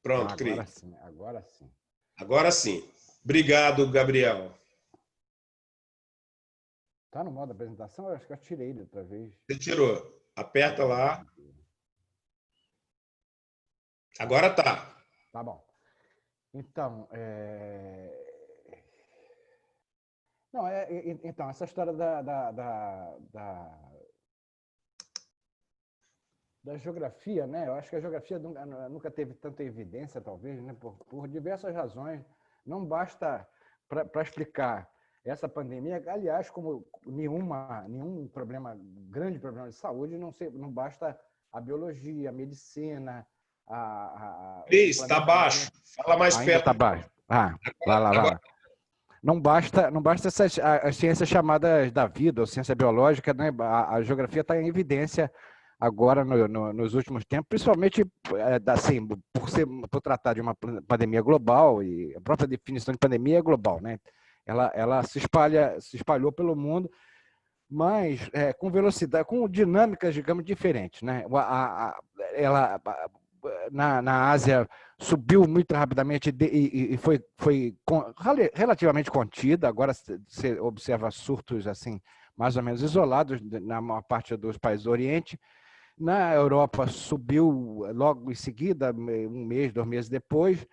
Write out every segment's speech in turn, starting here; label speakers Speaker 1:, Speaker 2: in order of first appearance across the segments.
Speaker 1: Pronto,
Speaker 2: Agora
Speaker 1: Cris.
Speaker 2: sim, agora sim.
Speaker 1: Agora sim. Obrigado, Gabriel.
Speaker 2: Tá no modo apresentação? Eu acho que eu tirei de outra vez.
Speaker 1: Você tirou. Aperta lá. Agora tá.
Speaker 2: Tá bom. Então, não, então, essa história da geografia, né? Eu acho que a geografia nunca teve tanta evidência, talvez, né? Por diversas razões. Não basta para explicar essa pandemia, aliás, como nenhum grande problema de saúde, não basta a biologia, a medicina, o
Speaker 1: Cris, tá baixo.
Speaker 2: planejamento.
Speaker 1: Fala mais
Speaker 2: Ainda está
Speaker 1: perto.
Speaker 2: baixo. Vai lá, vai
Speaker 1: Agora,
Speaker 2: lá. Não basta as ciências chamadas da vida, ou ciência biológica, né? A geografia está em evidência agora nos últimos tempos, principalmente assim, por tratar de uma pandemia global, e a própria definição de pandemia é global, né? Ela se espalhou pelo mundo, mas com velocidade, com dinâmicas, digamos, diferentes, né? Ela na Ásia subiu muito rapidamente e foi relativamente contida. Agora você observa surtos assim mais ou menos isolados na maior parte dos países do Oriente. Na Europa subiu logo em seguida, um mês, 2 meses depois,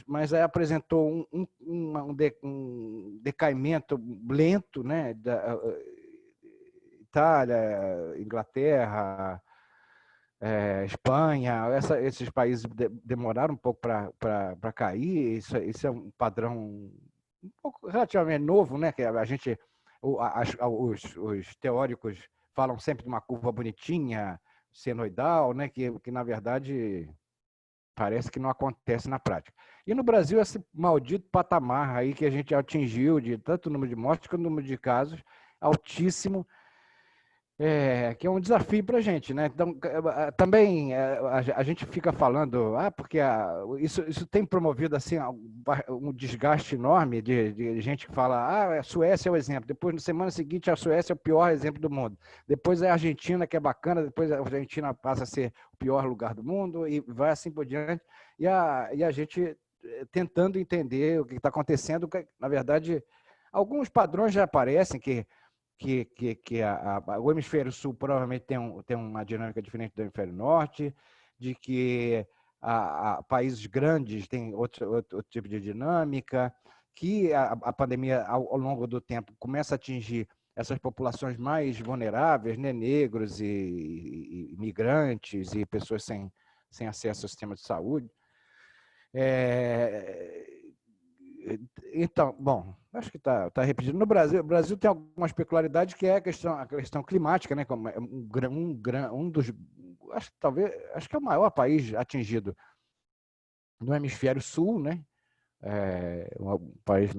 Speaker 2: mas aí apresentou um decaimento lento, né? Itália, Inglaterra, Espanha, esses países demoraram um pouco para cair. Isso é um padrão um pouco relativamente novo, né? Que a gente, os teóricos falam sempre de uma curva bonitinha, senoidal, né? Que na verdade parece que não acontece na prática. E no Brasil, esse maldito patamar aí que a gente atingiu de tanto número de mortes quanto número de casos altíssimo, que é um desafio para a gente, né? Então, também a gente fica falando, porque isso tem promovido assim um desgaste enorme de gente que fala, a Suécia é o exemplo, depois na semana seguinte a Suécia é o pior exemplo do mundo, depois é a Argentina que é bacana, depois a Argentina passa a ser o pior lugar do mundo e vai assim por diante, e a gente tentando entender o que está acontecendo, na verdade, alguns padrões já aparecem que o hemisfério sul provavelmente tem uma dinâmica diferente do hemisfério norte, de que países grandes têm outro tipo de dinâmica, que a pandemia, ao longo do tempo, começa a atingir essas populações mais vulneráveis, né, negros e imigrantes e pessoas sem acesso ao sistema de saúde. Então, bom, acho que está repetido. No Brasil, o Brasil tem algumas peculiaridades, que é a questão climática, né? Como um dos, acho que é o maior país atingido no hemisfério sul, né? Um país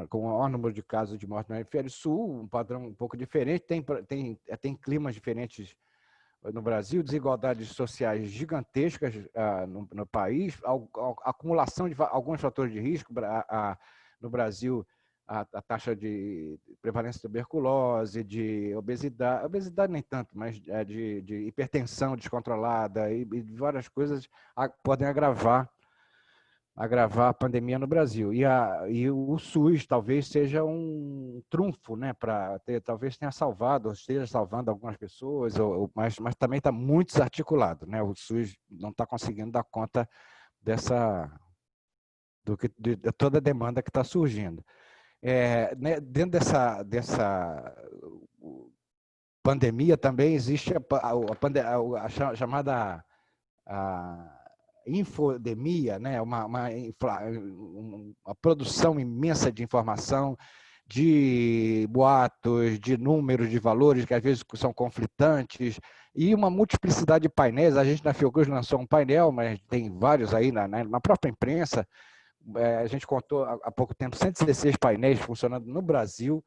Speaker 2: com o maior número de casos de morte no hemisfério sul, um padrão um pouco diferente, tem climas diferentes no Brasil, desigualdades sociais gigantescas no país, acumulação de alguns fatores de risco. No Brasil, a taxa de prevalência de tuberculose, de obesidade nem tanto, mas de hipertensão descontrolada e várias coisas podem agravar a pandemia no Brasil. E o SUS talvez seja um trunfo, né, talvez tenha salvado, ou esteja salvando algumas pessoas, mas também está muito desarticulado, né? O SUS não está conseguindo dar conta de toda a demanda que está surgindo. Né, dentro dessa pandemia também existe a chamada infodemia, né? uma produção imensa de informação, de boatos, de números, de valores que às vezes são conflitantes, e uma multiplicidade de painéis. A gente na Fiocruz lançou um painel, mas tem vários aí na própria imprensa. A gente contou há pouco tempo 116 painéis funcionando no Brasil,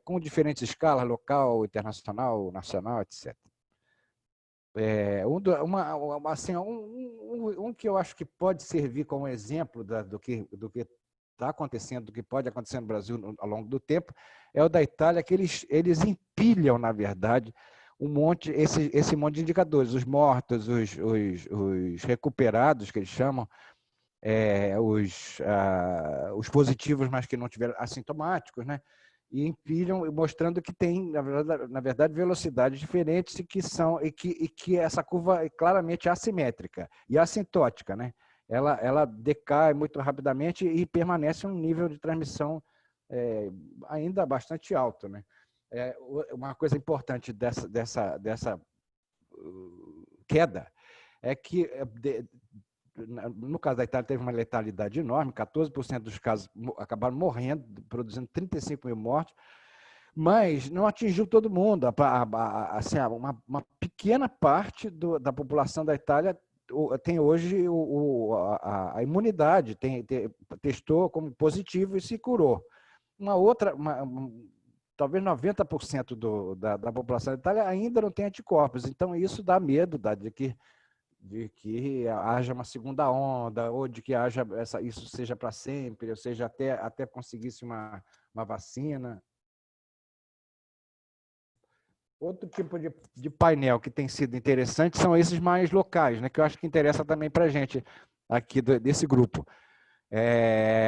Speaker 2: com diferentes escalas, local, internacional, nacional, etc. Um que eu acho que pode servir como exemplo do que está acontecendo, do que pode acontecer no Brasil ao longo do tempo, é o da Itália, que eles empilham, na verdade, esse monte de indicadores, os mortos, os recuperados, que eles chamam, os positivos, mas que não tiveram assintomáticos, né? E empilham, mostrando que tem, na verdade, velocidades diferentes e que essa curva é claramente assimétrica e assintótica, né? Ela decai muito rapidamente e permanece um nível de transmissão ainda bastante alto, né? Uma coisa importante dessa queda é que no caso da Itália, teve uma letalidade enorme, 14% dos casos acabaram morrendo, produzindo 35 mil mortes, mas não atingiu todo mundo. Assim, uma pequena parte da população da Itália tem hoje a imunidade, testou como positivo e se curou. Talvez 90% da população da Itália ainda não tem anticorpos, então isso dá medo de que haja uma segunda onda, ou de que isso seja para sempre, ou seja, até conseguisse uma vacina. Outro tipo de painel que tem sido interessante são esses mais locais, né, que eu acho que interessa também para a gente aqui desse grupo.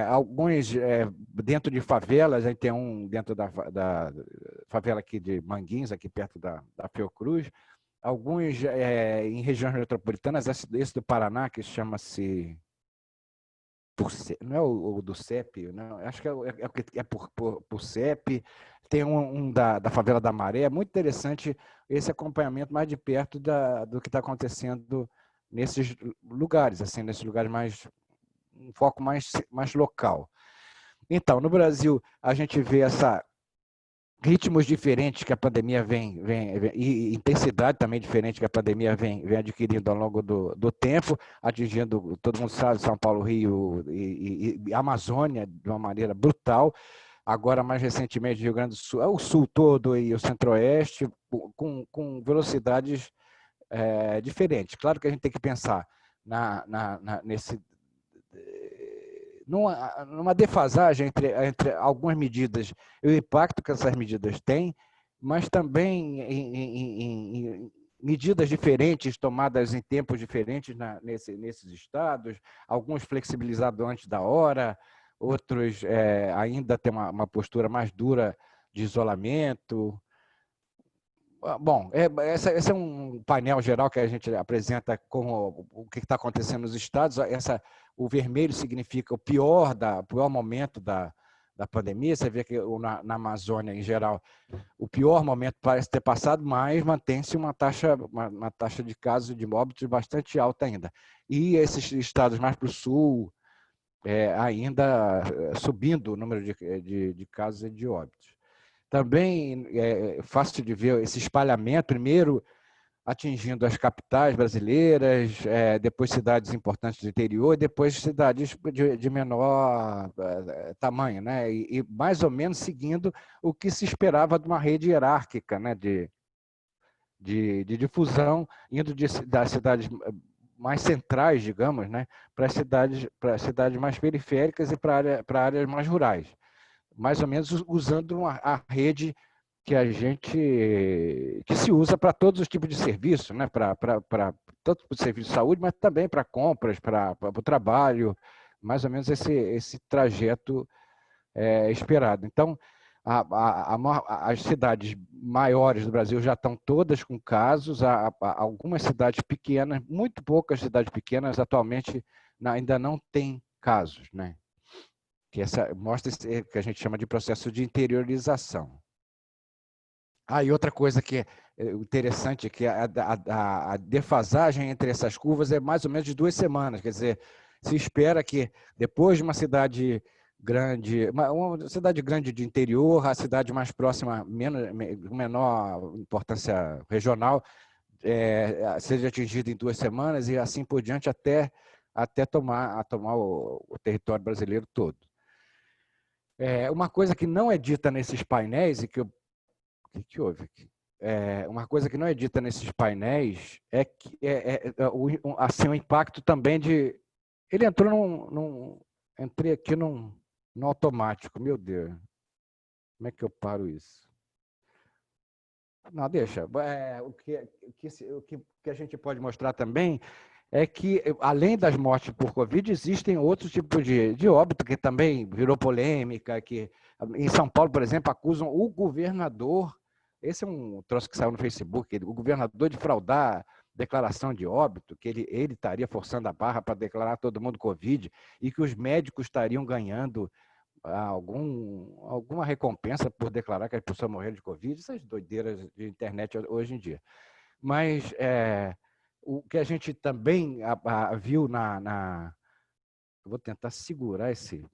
Speaker 2: Alguns dentro de favelas, a gente tem um dentro da favela aqui de Manguins, aqui perto da Fiocruz, alguns em regiões metropolitanas, esse do Paraná, que chama-se, não é o do CEP, não, acho que é por CEP, tem um da favela da Maré, é muito interessante esse acompanhamento mais de perto do que está acontecendo nesses lugares, assim, nesses lugares um foco mais local. Então, no Brasil, a gente vê ritmos diferentes que a pandemia e intensidade também diferente que a pandemia vem adquirindo ao longo do tempo, atingindo, todo mundo sabe, São Paulo, Rio e Amazônia de uma maneira brutal. Agora, mais recentemente, Rio Grande do Sul, o Sul todo e o Centro-Oeste, com velocidades diferentes. Claro que a gente tem que pensar numa defasagem entre algumas medidas e o impacto que essas medidas têm, mas também em medidas diferentes tomadas em tempos diferentes nesses estados, alguns flexibilizados antes da hora, outros ainda têm uma postura mais dura de isolamento. Bom, esse é um painel geral que a gente apresenta com o que está acontecendo nos estados. O vermelho significa o pior momento da pandemia. Você vê que na Amazônia, em geral, o pior momento parece ter passado, mas mantém-se uma taxa de casos de óbitos bastante alta ainda. E esses estados mais para o sul, ainda subindo o número de casos e de óbitos. Também é fácil de ver esse espalhamento, primeiro atingindo as capitais brasileiras, depois cidades importantes do interior, e depois cidades de menor tamanho, né? E mais ou menos seguindo o que se esperava de uma rede hierárquica, né? de difusão, indo das cidades mais centrais, digamos, né? para cidades mais periféricas e para áreas mais rurais. Mais ou menos usando a rede que se usa para todos os tipos de serviço, né? Tanto para o serviço de saúde, mas também para compras, para o trabalho, mais ou menos esse trajeto esperado. Então, as cidades maiores do Brasil já estão todas com casos, algumas cidades pequenas, muito poucas cidades pequenas atualmente ainda não têm casos, né? Que mostra esse que a gente chama de processo de interiorização. E outra coisa que é interessante é que a defasagem entre essas curvas é mais ou menos de 2 semanas. Quer dizer, se espera que depois de uma cidade grande de interior, a cidade mais próxima, menor importância regional, seja atingida em 2 semanas e assim por diante até tomar o território brasileiro todo. Uma coisa que não é dita nesses painéis, e que o que houve aqui? Uma coisa que não é dita nesses painéis é que assim, o impacto também de... Ele entrou entrei aqui no automático, meu Deus. Como é que eu paro isso? Não, deixa. O que a gente pode mostrar também é que, além das mortes por Covid, existem outros tipos de óbito que também virou polêmica, que em São Paulo, por exemplo, acusam o governador, esse é um troço que saiu no Facebook, o governador de fraudar declaração de óbito, que ele estaria forçando a barra para declarar todo mundo Covid, e que os médicos estariam ganhando alguma recompensa por declarar que as pessoas morreram de Covid, essas doideiras de internet hoje em dia. Mas o que a gente também viu vou tentar segurar esse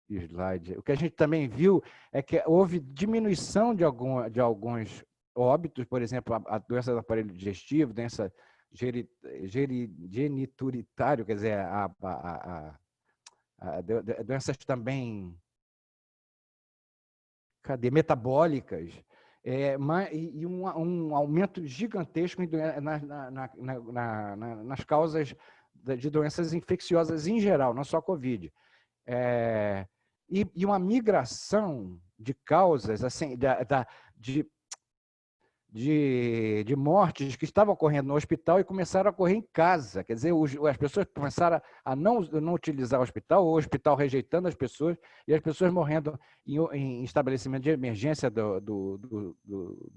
Speaker 2: slide. O que a gente também viu é que houve diminuição de alguns óbitos, por exemplo, a doença do aparelho digestivo, doença genituritário, quer dizer, doenças também metabólicas, e um aumento gigantesco nas causas de doenças infecciosas em geral, não só Covid. E uma migração de causas assim, de mortes que estavam ocorrendo no hospital e começaram a ocorrer em casa. Quer dizer, as pessoas começaram a não utilizar o hospital rejeitando as pessoas, e as pessoas morrendo em estabelecimento de emergência do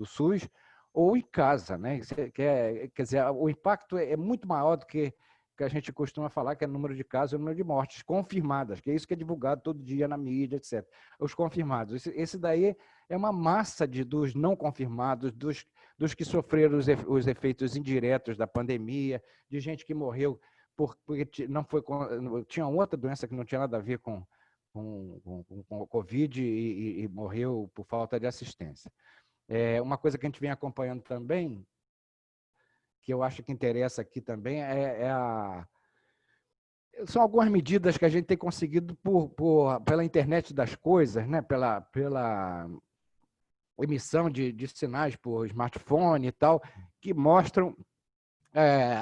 Speaker 2: SUS ou em casa, né? Quer dizer, o impacto é muito maior do que a gente costuma falar, que é o número de casos e o número de mortes confirmadas, que é isso que é divulgado todo dia na mídia, etc. Os confirmados. Esse daí é uma massa dos não confirmados, dos que sofreram os efeitos indiretos da pandemia, de gente que morreu porque não foi tinha outra doença que não tinha nada a ver com o Covid e morreu por falta de assistência. Uma coisa que a gente vem acompanhando também, que eu acho que interessa aqui também, são algumas medidas que a gente tem conseguido pela internet das coisas, né? pela emissão de sinais por smartphone e tal, que mostram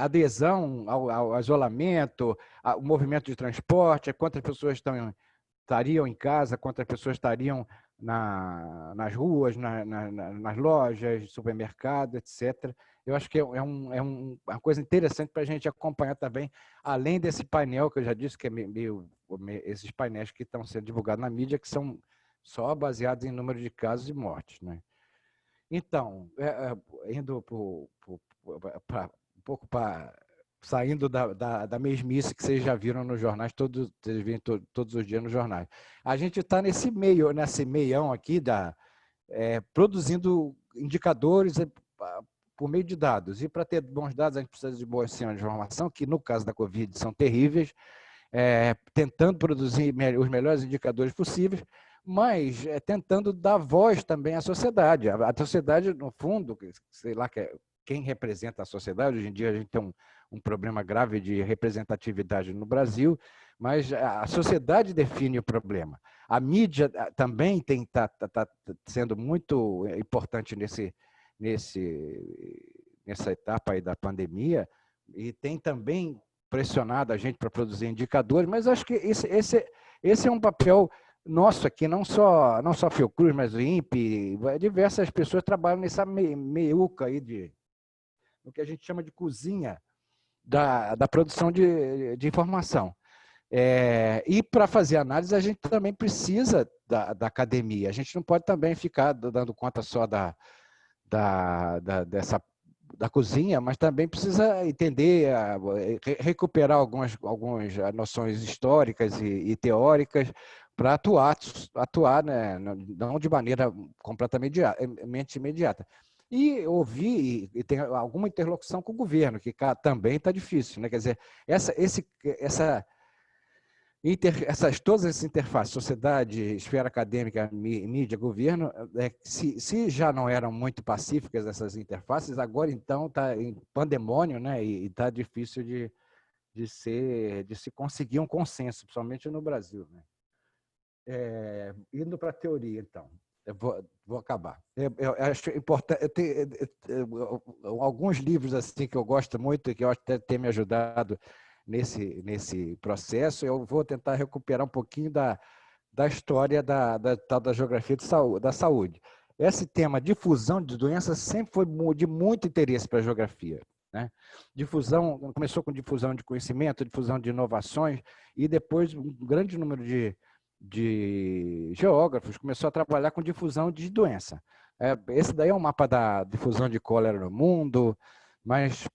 Speaker 2: adesão ao isolamento, ao movimento de transporte, quantas pessoas estariam em casa, quantas pessoas estariam nas ruas, nas lojas, supermercados, etc. Eu acho que é uma coisa interessante para a gente acompanhar também, além desse painel que eu já disse, que é esses painéis que estão sendo divulgados na mídia, que são só baseados em número de casos e mortes, né? Então, indo um pouco saindo da mesmice que vocês já viram nos jornais, vocês veem todos os dias nos jornais. A gente está nesse meião aqui, produzindo indicadores por meio de dados. E para ter bons dados, a gente precisa de boas sistemas de informação, que no caso da Covid são terríveis, tentando produzir os melhores indicadores possíveis, mas tentando dar voz também à sociedade. A sociedade, no fundo, sei lá, quem representa a sociedade, hoje em dia a gente tem um problema grave de representatividade no Brasil, mas a sociedade define o problema. A mídia também está sendo muito importante nessa etapa aí da pandemia, e tem também pressionado a gente para produzir indicadores, mas acho que esse é um papel nosso aqui, não só a Fiocruz, mas o INPE, diversas pessoas trabalham nessa meiuca aí no que a gente chama de cozinha da produção de informação. E para fazer análise, a gente também precisa da academia. A gente não pode também ficar dando conta só da cozinha, mas também precisa entender, recuperar algumas noções históricas e teóricas para atuar, né, não de maneira completamente imediata. E ouvir e ter alguma interlocução com o governo, que também está difícil, né? Quer dizer, todas essas interfaces, sociedade, esfera acadêmica, mídia, governo, se já não eram muito pacíficas essas interfaces, agora então está em pandemônio, né? E está difícil de se conseguir um consenso, principalmente no Brasil, né? Indo para a teoria, então. Eu vou acabar. Eu acho importante. Eu tenho alguns livros assim que eu gosto muito e que eu acho que deve ter me ajudado nesse processo. Eu vou tentar recuperar um pouquinho da história da geografia da saúde. esse tema difusão de doenças sempre foi de muito interesse para a geografia, né? Difusão, começou com difusão de conhecimento, difusão de inovações, e depois um grande número de geógrafos começou a trabalhar com difusão de doença. Esse daí é um mapa da difusão de cólera no mundo, mas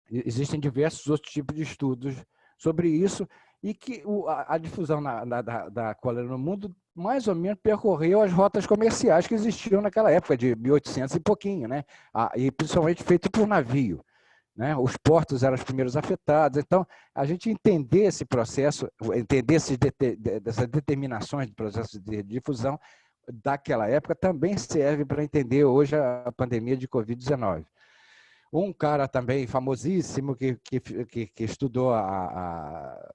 Speaker 2: existem diversos outros tipos de estudos sobre isso, e que a difusão da cólera no mundo mais ou menos percorreu as rotas comerciais que existiam naquela época, de 1800 e pouquinho, né? E principalmente feito por navio, né? Os portos eram os primeiros afetados. Então, a gente entender esse processo, entender dessas determinações do processo de difusão daquela época também serve para entender hoje a pandemia de Covid-19. Um cara também famosíssimo que estudou a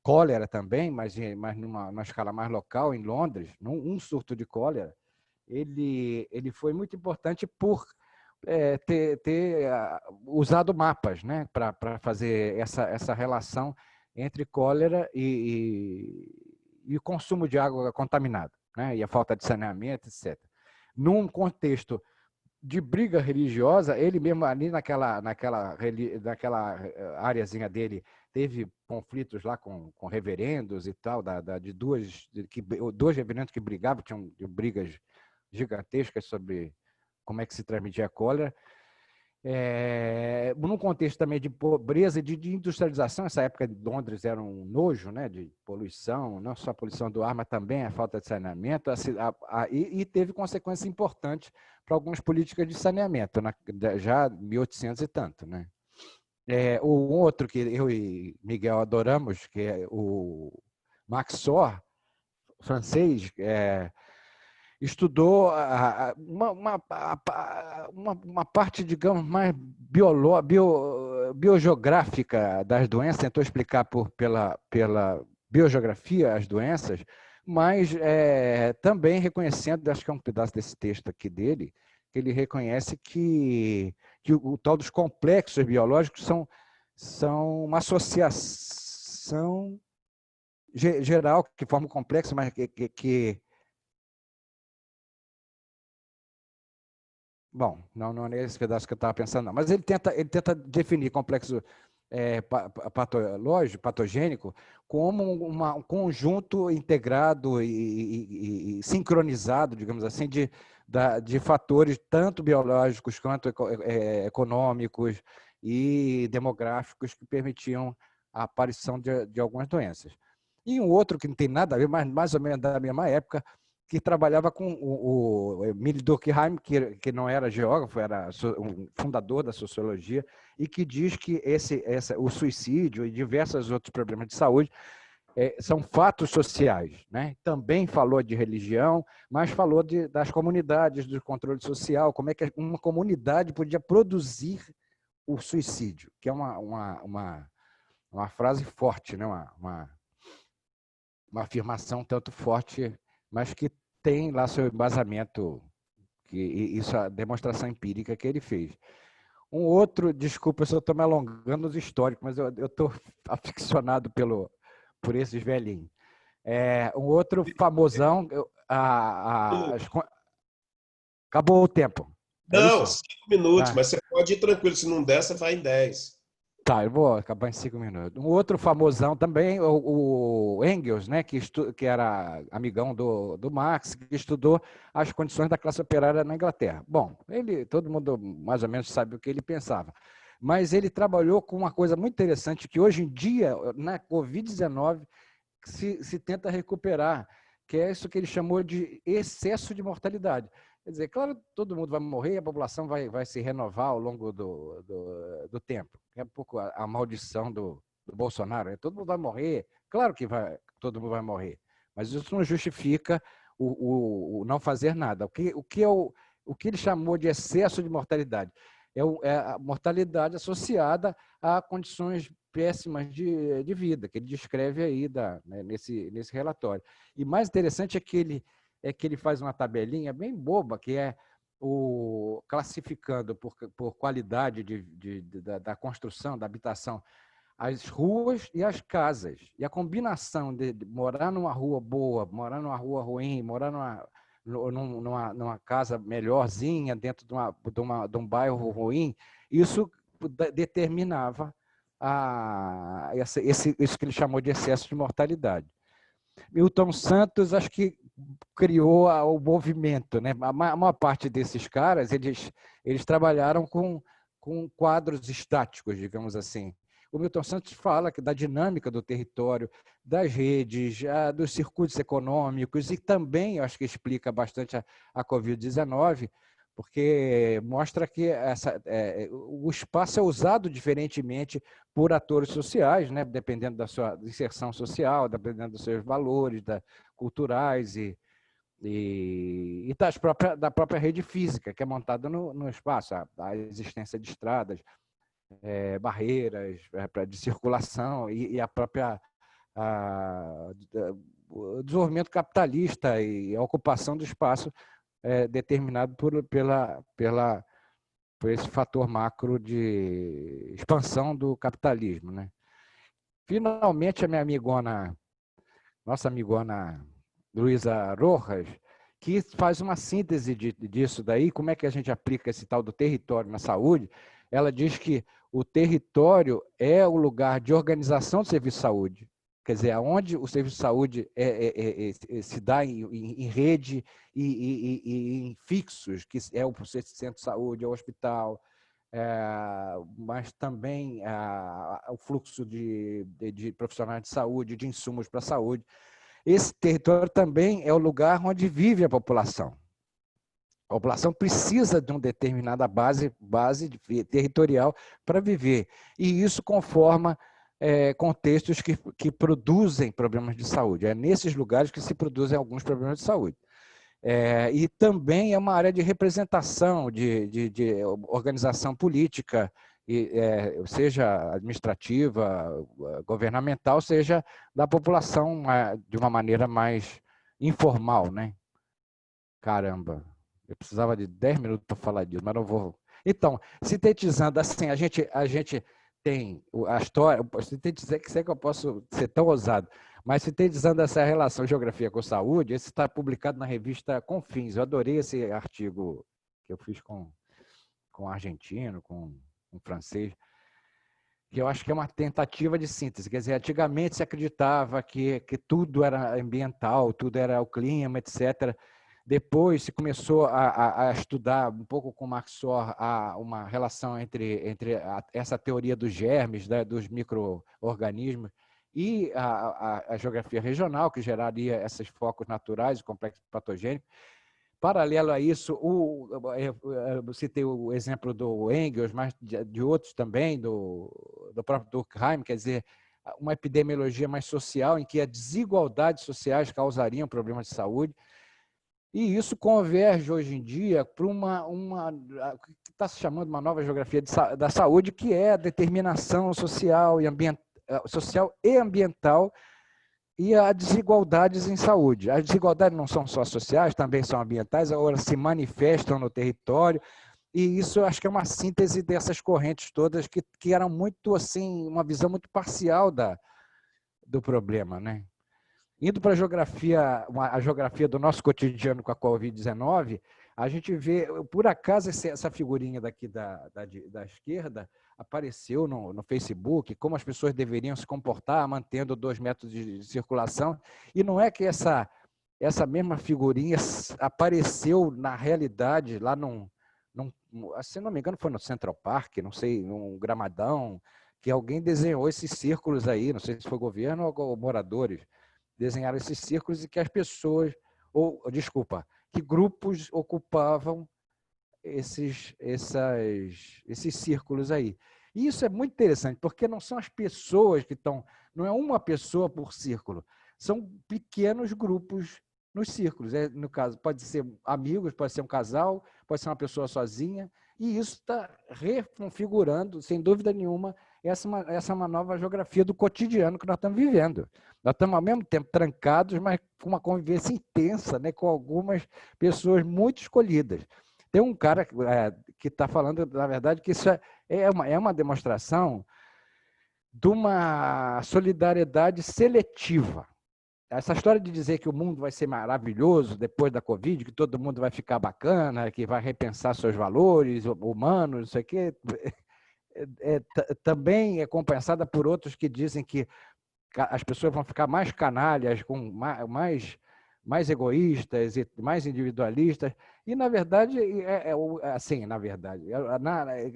Speaker 2: cólera também, mas numa escala mais local, em Londres, um surto de cólera, ele foi muito importante por ter usado mapas, né, para fazer essa relação entre cólera e o consumo de água contaminada, né, e a falta de saneamento, etc. Num contexto de briga religiosa, ele mesmo ali naquela areazinha dele teve conflitos lá com reverendos e tal, de dois reverendos que brigavam, tinham brigas gigantescas sobre como é que se transmitia a cólera. Num contexto também de pobreza e de industrialização, essa época de Londres era um nojo, né, de poluição, não só a poluição do ar, mas também a falta de saneamento, e teve consequências importantes para algumas políticas de saneamento, já em 1800 e tanto. Né? O outro que eu e Miguel adoramos, que é o Max Sor, francês, estudou uma parte, digamos, mais biogeográfica das doenças, tentou explicar pela biogeografia as doenças, mas também reconhecendo, acho que é um pedaço desse texto aqui dele, que ele reconhece que o tal dos complexos biológicos são uma associação geral que forma um complexo, mas que bom, não é esse pedaço que eu estava pensando, não. Mas ele tenta definir complexo patológico, patogênico, como um conjunto integrado e sincronizado, digamos assim, de fatores tanto biológicos quanto econômicos e demográficos que permitiam a aparição de algumas doenças. E um outro que não tem nada a ver, mas mais ou menos da mesma época, que trabalhava com o Emile Durkheim, que não era geógrafo, era um fundador da sociologia, e que diz que o suicídio e diversos outros problemas de saúde são fatos sociais. Né? Também falou de religião, mas falou das comunidades, do controle social, como é que uma comunidade podia produzir o suicídio, que é uma frase forte, né? Uma afirmação tanto forte, mas que tem lá seu embasamento, isso é a demonstração empírica que ele fez. Um outro, desculpa se eu estou me alongando nos históricos, mas eu estou aficionado por esses velhinhos. Um outro famosão, acabou o tempo. É
Speaker 1: Não,
Speaker 2: isso?
Speaker 1: 5 minutos,
Speaker 2: Tá.
Speaker 1: mas você pode ir tranquilo. Se não der, você vai em 10.
Speaker 2: Tá, eu vou acabar em 5 minutos. Um outro famosão também, o Engels, né, que era amigão do Marx, que estudou as condições da classe operária na Inglaterra. Bom, todo mundo mais ou menos sabe o que ele pensava. Mas ele trabalhou com uma coisa muito interessante que hoje em dia, na Covid-19, se tenta recuperar, que é isso que ele chamou de excesso de mortalidade. Quer dizer, claro, todo mundo vai morrer, a população vai se renovar ao longo do tempo. É um pouco a maldição do Bolsonaro. Todo mundo vai morrer, claro que todo mundo vai morrer, mas isso não justifica o não fazer nada. O que ele chamou de excesso de mortalidade é a mortalidade associada a condições péssimas de vida, que ele descreve aí nesse relatório. E mais interessante é que ele faz uma tabelinha bem boba, que é classificando por qualidade da construção, da habitação, as ruas e as casas. E a combinação de morar numa rua boa, morar numa rua ruim, morar numa casa melhorzinha, dentro de um bairro ruim, isso determinava isso que ele chamou de excesso de mortalidade. Milton Santos, acho que criou o movimento, né? A maior parte desses caras, eles trabalharam com quadros estáticos, digamos assim. O Milton Santos fala da dinâmica do território, das redes, dos circuitos econômicos, e também, eu acho que explica bastante a Covid-19, porque mostra que o espaço é usado diferentemente por atores sociais, né? Dependendo da sua inserção social, dependendo dos seus valores culturais e da própria rede física, que é montada no espaço, a existência de estradas, barreiras de circulação e a própria o desenvolvimento capitalista e a ocupação do espaço determinado por esse fator macro de expansão do capitalismo, né? Finalmente, a nossa amigona Luísa Rojas, que faz uma síntese disso daí, como é que a gente aplica esse tal do território na saúde. Ela diz que o território é o lugar de organização do serviço de saúde, quer dizer, onde o serviço de saúde se dá em rede e em fixos, que é o centro de saúde, é o hospital, mas também o fluxo de profissionais de saúde, de insumos para a saúde. Esse território também é o lugar onde vive a população. A população precisa de uma determinada base territorial para viver. E isso conforma contextos que produzem problemas de saúde. É nesses lugares que se produzem alguns problemas de saúde. E também é uma área de representação, de organização política, seja administrativa, governamental, seja da população de uma maneira mais informal, né? Caramba, eu precisava de 10 minutos para falar disso, mas não vou. Então, sintetizando, assim, a gente tem a história, sintetizar que sei que eu posso ser tão ousado, mas sintetizando essa relação geografia com saúde, esse está publicado na revista Confins. Eu adorei esse artigo que eu fiz com argentino, com francês, que eu acho que é uma tentativa de síntese. Quer dizer, antigamente se acreditava que tudo era ambiental, tudo era o clima, etc. Depois se começou a estudar um pouco com Max Ohr uma relação entre essa teoria dos germes, né, dos micro-organismos, e a geografia regional, que geraria esses focos naturais, o complexo patogênico. Paralelo a isso, eu citei o exemplo do Engels, mas de outros também, do próprio Durkheim, quer dizer, uma epidemiologia mais social, em que as desigualdades sociais causariam problemas de saúde. E isso converge hoje em dia para que está se chamando uma nova geografia da saúde, que é a determinação social e ambiental e as desigualdades em saúde. As desigualdades não são só sociais, também são ambientais, agora se manifestam no território, e isso eu acho que é uma síntese dessas correntes todas que eram muito, assim, uma visão muito parcial do problema, né? Indo para a geografia do nosso cotidiano com a Covid-19, a gente vê, por acaso, essa figurinha daqui da esquerda apareceu no Facebook, como as pessoas deveriam se comportar, mantendo 2 metros de circulação, e não é que essa mesma figurinha apareceu na realidade, lá se não me engano, foi no Central Park, não sei, num gramadão, que alguém desenhou esses círculos aí, não sei se foi governo ou moradores, desenharam esses círculos e que as pessoas, que grupos ocupavam esses círculos aí. E isso é muito interessante, porque não são as pessoas que estão, não é uma pessoa por círculo, são pequenos grupos nos círculos. No caso, pode ser amigos, pode ser um casal, pode ser uma pessoa sozinha, e isso está reconfigurando, sem dúvida nenhuma, essa é uma nova geografia do cotidiano que nós estamos vivendo. Nós estamos, ao mesmo tempo, trancados, mas com uma convivência intensa, né, com algumas pessoas muito escolhidas. Tem um cara que está falando, na verdade, que isso é uma demonstração de uma solidariedade seletiva. essa história de dizer que o mundo vai ser maravilhoso depois da Covid, que todo mundo vai ficar bacana, que vai repensar seus valores humanos, não sei o quê, também é compensada por outros que dizem que as pessoas vão ficar mais canalhas, com mais egoístas e mais individualistas. E, na verdade, assim, na verdade,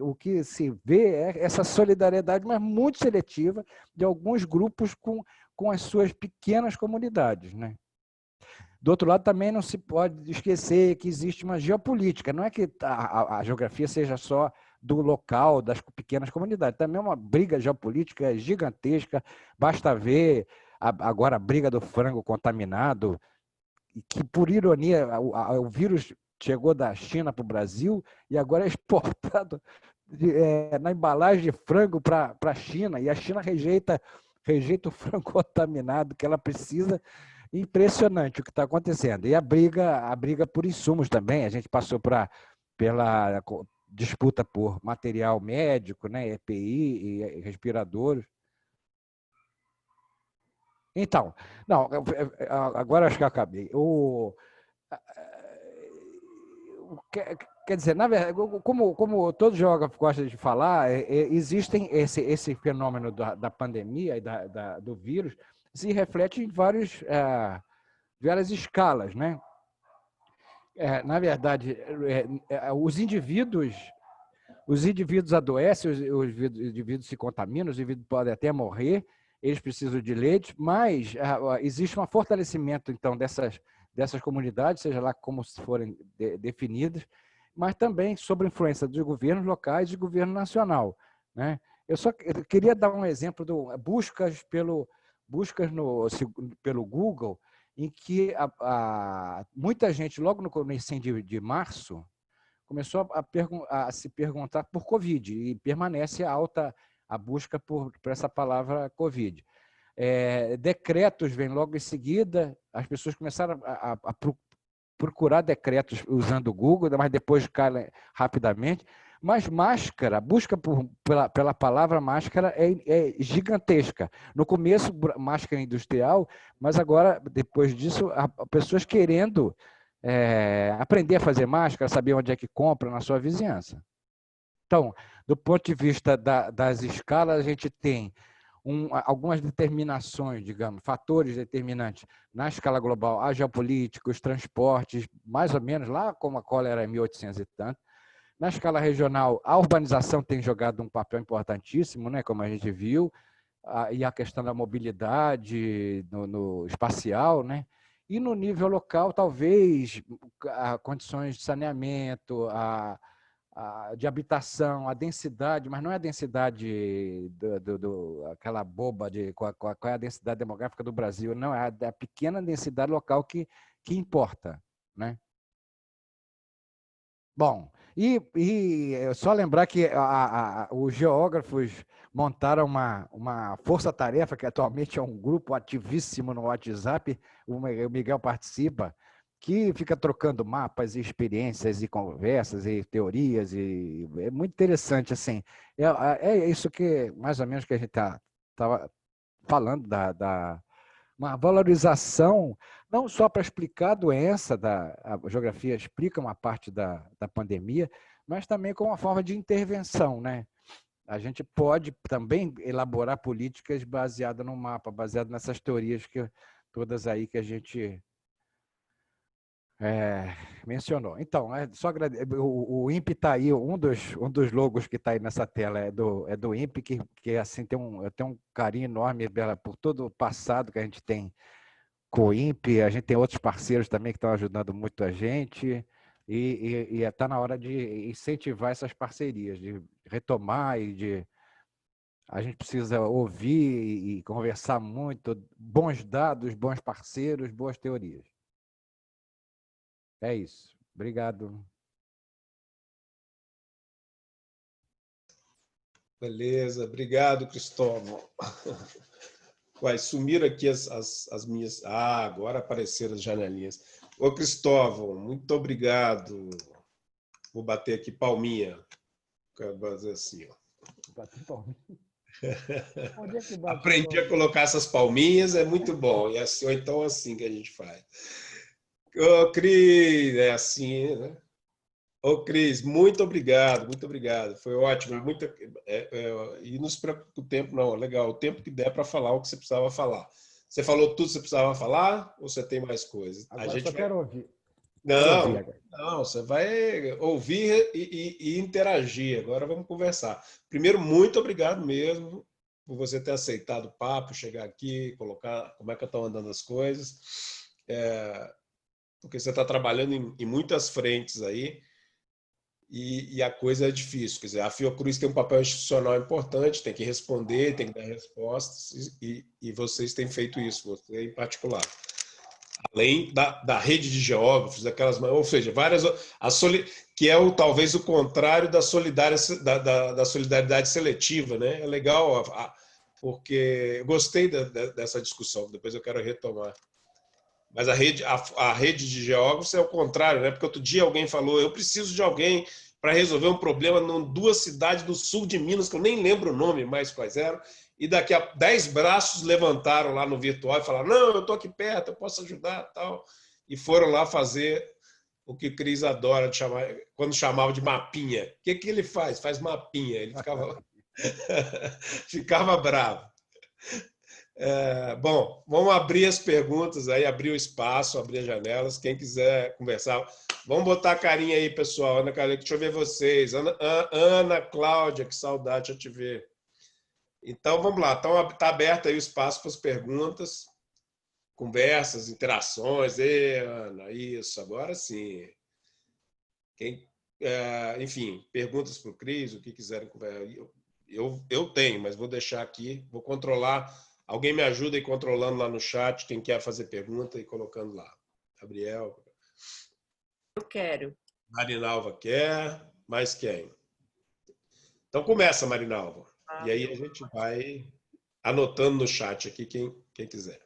Speaker 2: o que se vê é essa solidariedade, mas muito seletiva, de alguns grupos com as suas pequenas comunidades, né? Do outro lado, também não se pode esquecer que existe uma geopolítica. Não é que a geografia seja só do local, das pequenas comunidades. Também é uma briga geopolítica gigantesca. Basta ver agora a briga do frango contaminado, que, por ironia, o vírus chegou da China para o Brasil e agora é exportado na embalagem de frango para a China. E a China rejeita o frango contaminado que ela precisa. Impressionante o que está acontecendo. E a briga por insumos também. A gente passou pela disputa por material médico, né, EPI e respiradores. Então, não, agora acho que eu acabei. Quer dizer, na verdade, como todo geógrafo gosta de falar, existem esse fenômeno da pandemia e do vírus se reflete em várias escalas, né? Na verdade, os indivíduos adoecem, os indivíduos se contaminam, os indivíduos podem até morrer, eles precisam de leite, mas existe um fortalecimento, então, dessas comunidades, seja lá como forem definidas, mas também sob a influência dos governos locais e do governo nacional, né? Eu só queria dar um exemplo de buscas pelo Google, em que muita gente, logo no começo de março, começou a se perguntar por Covid, e permanece alta a busca por essa palavra Covid. Decretos vêm logo em seguida, as pessoas começaram a procurar decretos usando o Google, mas depois cai rapidamente. Mas máscara, a busca pela palavra máscara é gigantesca. No começo, máscara industrial, mas agora, depois disso, pessoas querendo aprender a fazer máscara, saber onde é que compra na sua vizinhança. Então, do ponto de vista das escalas, a gente tem algumas determinações, digamos, fatores determinantes na escala global, a geopolítica, os transportes, mais ou menos lá como a cólera em 1800 e tanto. Na escala regional, a urbanização tem jogado um papel importantíssimo, né, como a gente viu, e a questão da mobilidade no espacial, né? E no nível local, talvez, condições de saneamento, de habitação, a densidade, mas não é a densidade aquela boba de qual é a densidade demográfica do Brasil, não, é a pequena densidade local que importa, né? Bom, e só lembrar que os geógrafos montaram uma força-tarefa, que atualmente é um grupo ativíssimo no WhatsApp, o Miguel participa, que fica trocando mapas e experiências e conversas e teorias, e é muito interessante, assim. É isso que, mais ou menos, que a gente estava falando uma valorização, não só para explicar a doença, a geografia explica uma parte da pandemia, mas também como uma forma de intervenção, né? A gente pode também elaborar políticas baseadas no mapa, baseadas nessas teorias todas aí que a gente mencionou. Então, só o INPE está aí, um dos logos que está aí nessa tela é do INPE, que assim, eu tenho um carinho enorme por todo o passado que a gente tem com o INPE. A gente tem outros parceiros também que estão ajudando muito a gente, e está na hora de incentivar essas parcerias, de retomar a gente precisa ouvir e conversar muito, bons dados, bons parceiros, boas teorias. É isso. Obrigado.
Speaker 1: Beleza, obrigado, Cristóvão. Vai sumir aqui as minhas... agora apareceram as janelinhas. Ô, Cristóvão, muito obrigado. Vou bater aqui palminha. Quero fazer assim, ó.
Speaker 2: Bater palminha. Onde é que bate
Speaker 1: Aprendi a colocar essas palminhas, é muito bom. E assim, ou então assim que a gente faz. Ô, Cris, é assim, né? Ô, Cris, muito obrigado, muito obrigado. Foi ótimo. E não se preocupe com o tempo, não. Legal, o tempo que der para falar o que você precisava falar. Você falou tudo que você precisava falar ou você tem mais coisas? A
Speaker 2: Agora
Speaker 1: gente
Speaker 2: só
Speaker 1: vai.
Speaker 2: quero ouvir. Quero ouvir
Speaker 1: Não,
Speaker 2: agora.
Speaker 1: não, você vai ouvir e interagir. Agora vamos conversar. Primeiro, muito obrigado mesmo por você ter aceitado o papo, chegar aqui, colocar como é que estão andando as coisas. Porque você está trabalhando em muitas frentes aí e a coisa é difícil. Quer dizer, a Fiocruz tem um papel institucional importante, tem que responder, tem que dar respostas e vocês têm feito isso, você em particular. Além da rede de geógrafos, daquelas, ou seja, várias, que é talvez o contrário da solidariedade seletiva, né? É legal, porque eu gostei dessa discussão, depois eu quero retomar. Mas a rede de geógrafos é o contrário, né? Porque outro dia alguém falou, eu preciso de alguém para resolver um problema em 2 cidades do sul de Minas, que eu nem lembro o nome mais quais eram, e daqui a 10 braços levantaram lá no virtual e falaram, não, eu estou aqui perto, eu posso ajudar, tal. E foram lá fazer o que o Cris adora de chamar, quando chamava de mapinha. O que ele faz? Faz mapinha. Ele ficava, ficava bravo. Bom, vamos abrir as perguntas aí, abrir o espaço, abrir as janelas. Quem quiser conversar, vamos botar a carinha aí, pessoal. Ana Cláudia, deixa eu ver vocês. Ana Cláudia, que saudade de te ver. Então, vamos lá. Então, está aberto aí o espaço para as perguntas, conversas, interações. Ana, isso, agora sim. Enfim, perguntas para o Cris, o que quiserem conversar. Eu tenho, mas vou deixar aqui, vou controlar. Alguém me ajuda aí controlando lá no chat quem quer fazer pergunta e colocando lá. Gabriel.
Speaker 3: Eu quero.
Speaker 1: Marinalva quer. Mais quem? Então começa, Marinalva. E aí a gente vai anotando no chat aqui quem quiser.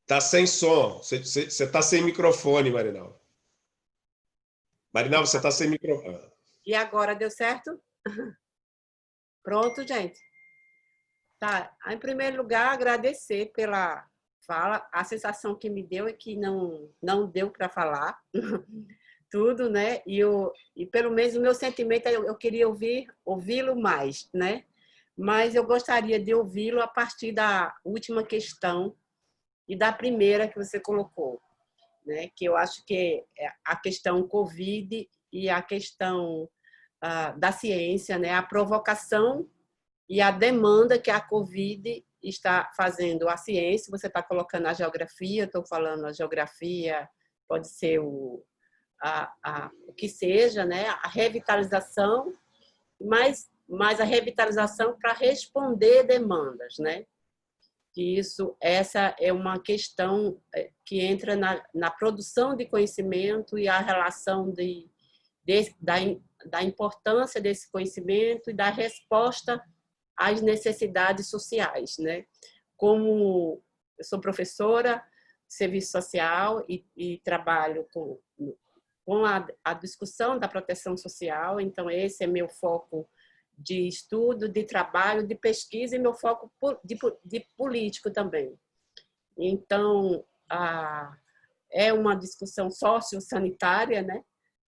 Speaker 1: Tá sem som. Você está sem microfone, Marinalva. Marinalva, você está sem microfone.
Speaker 3: E agora, deu certo? Pronto, gente? Tá. Em primeiro lugar, agradecer pela fala. A sensação que me deu é que não deu para falar tudo, né? E pelo menos o meu sentimento é eu queria ouvi-lo mais, né? Mas eu gostaria de ouvi-lo a partir da última questão e da primeira que você colocou, né? Que eu acho que é a questão Covid e a questão da ciência, né? A provocação e a demanda que a Covid está fazendo à ciência. Você está colocando a geografia, estou falando a geografia, pode ser o que seja, né? A revitalização, mas a revitalização para responder demandas, né? Essa é uma questão que entra na produção de conhecimento e a relação da importância desse conhecimento e da resposta às necessidades sociais, né? Como eu sou professora de serviço social e trabalho com a discussão da proteção social, então esse é meu foco de estudo, de trabalho, de pesquisa e meu foco de político também. Então, é uma discussão sociossanitária, né?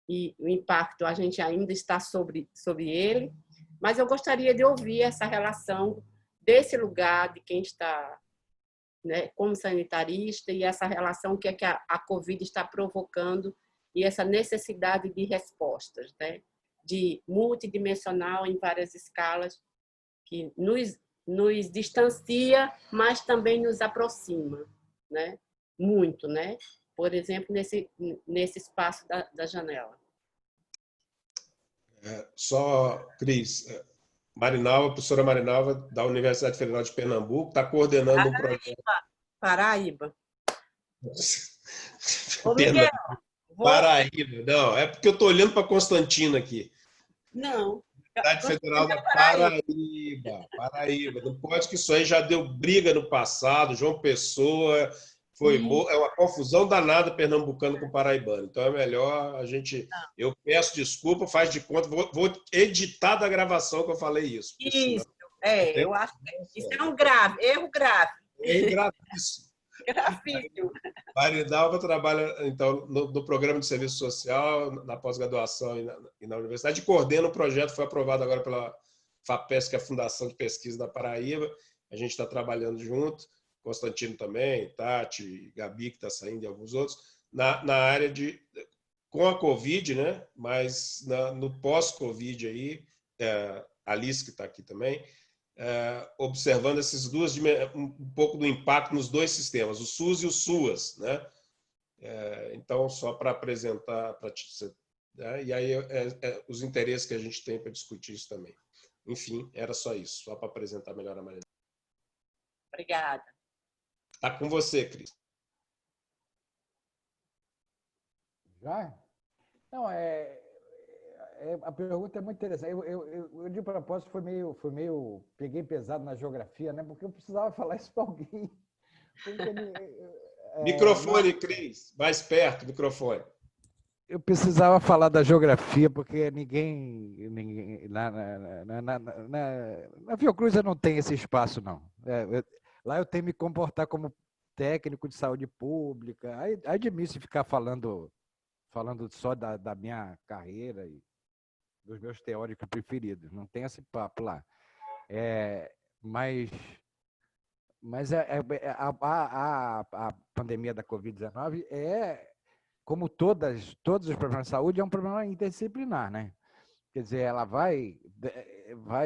Speaker 3: E o impacto a gente ainda está sobre ele, mas eu gostaria de ouvir essa relação desse lugar de quem está, né, como sanitarista e essa relação que a Covid está provocando e essa necessidade de respostas, né, de multidimensional em várias escalas que nos distancia, mas também nos aproxima, né, muito, né? Por exemplo, nesse espaço da janela.
Speaker 1: Só, Cris, Marinalva, professora Marinalva, da Universidade Federal de Pernambuco, está coordenando um projeto.
Speaker 3: Paraíba.
Speaker 1: Ô, Miguel, Paraíba, não, é porque eu estou olhando para Constantino aqui.
Speaker 3: Não.
Speaker 1: Universidade Federal da Paraíba. Paraíba. Não pode que isso aí já deu briga no passado. João Pessoa É uma confusão danada pernambucano com paraibano. Então é melhor a gente. Eu peço desculpa, faz de conta, vou editar da gravação que eu falei isso.
Speaker 3: Isso, eu acho que isso é um erro grave.
Speaker 1: Erro gravíssimo.
Speaker 3: Gravíssimo.
Speaker 1: Maridalva trabalha, então, no programa de serviço social, na pós-graduação e na universidade, e coordena um projeto que foi aprovado agora pela FAPESP, que é a Fundação de Pesquisa da Paraíba. A gente está trabalhando junto, Constantino também, Tati, Gabi, que está saindo, e alguns outros, na área de... com a Covid, né? Mas no pós-Covid aí, Alice, que está aqui também, observando esses um pouco do impacto nos dois sistemas, o SUS e o SUAS, né? Então, só para apresentar, né? E aí os interesses que a gente tem para discutir isso também. Enfim, era só isso, só para apresentar melhor a Maria.
Speaker 3: Obrigada.
Speaker 1: Está com você, Cris.
Speaker 2: Já? Não, a pergunta é muito interessante. Eu de propósito, peguei pesado na geografia, né? Porque eu precisava falar isso para alguém.
Speaker 1: Microfone, Cris, mais perto, microfone.
Speaker 2: Eu precisava falar da geografia, porque ninguém na Fiocruz eu não tenho esse espaço, não. Lá eu tenho que me comportar como técnico de saúde pública. Aí de mim se ficar falando só da minha carreira e dos meus teóricos preferidos. Não tem esse papo lá. Mas a pandemia da Covid-19 como todos os problemas de saúde, é um problema interdisciplinar, né? Quer dizer, ela vai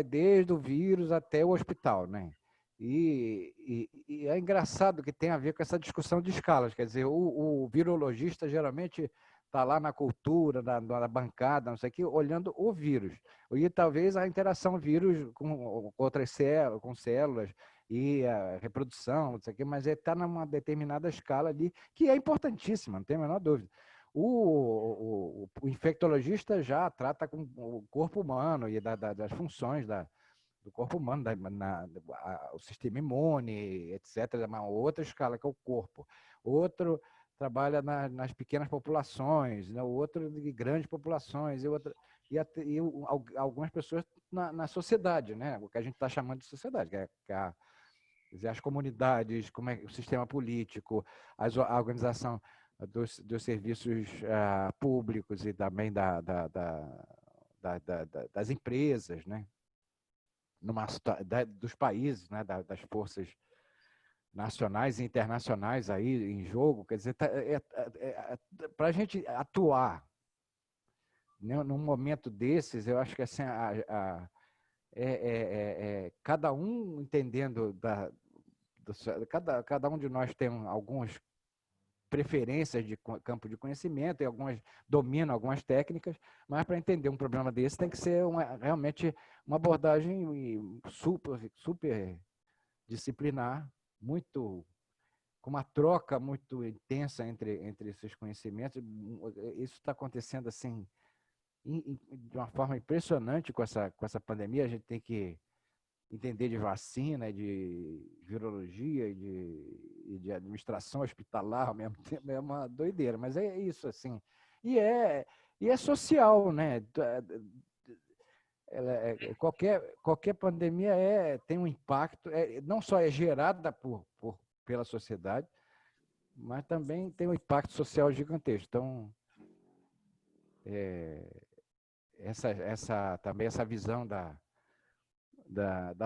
Speaker 2: desde o vírus até o hospital, né? E é engraçado que tem a ver com essa discussão de escalas. Quer dizer, o virologista geralmente está lá na cultura, na bancada, não sei o quê, olhando o vírus. E talvez a interação vírus com outras células, com células, e a reprodução, não sei o quê, mas está numa determinada escala ali, que é importantíssima, não tem a menor dúvida. O infectologista já trata com o corpo humano e das funções do corpo humano, o sistema imune, etc. Uma outra escala, que é o corpo. Outro trabalha nas pequenas populações, né? Outro de grandes populações, e algumas pessoas na sociedade, né? O que a gente está chamando de sociedade, que é quer dizer, as comunidades, como é o sistema político, a organização dos serviços públicos e também das empresas, né? Dos países, né? Das forças nacionais e internacionais aí em jogo. Quer dizer, para a gente atuar, né, num momento desses, eu acho que assim, cada um entendendo cada um de nós tem algumas preferências de campo de conhecimento e dominam algumas técnicas, mas para entender um problema desse tem que ser realmente uma abordagem super disciplinar, com uma troca muito intensa entre esses conhecimentos. Isso está acontecendo assim de uma forma impressionante com essa pandemia. A gente tem que entender de vacina, de virologia e de administração hospitalar ao mesmo tempo. É uma doideira, mas é isso, assim. E é social, né? Qualquer pandemia tem um impacto, não só é gerada pela sociedade, mas também tem um impacto social gigantesco. Então, também essa visão da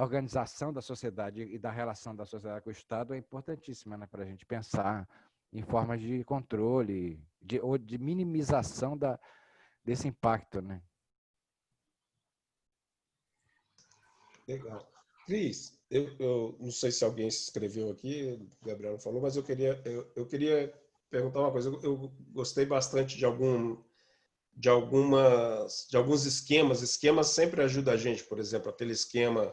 Speaker 2: organização da sociedade e da relação da sociedade com o Estado é importantíssima, né, para a gente pensar em formas de controle ou de minimização desse impacto, né?
Speaker 1: Legal. Cris, eu não sei se alguém se inscreveu aqui, o Gabriel não falou, mas eu queria perguntar uma coisa. Eu gostei bastante de alguns esquemas. Esquemas sempre ajudam a gente, por exemplo, aquele esquema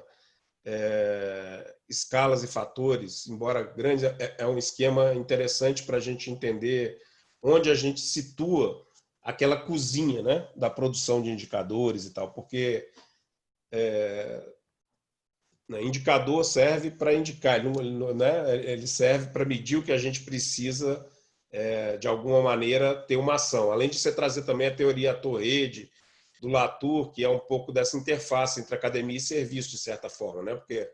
Speaker 1: escalas e fatores, embora grande, é um esquema interessante para a gente entender onde a gente situa aquela cozinha, né, da produção de indicadores e tal, porque né? Indicador serve para indicar, né? Ele serve para medir o que a gente precisa, de alguma maneira, ter uma ação. Além de você trazer também a teoria Torrede, do Latour, que é um pouco dessa interface entre academia e serviço, de certa forma, né? Porque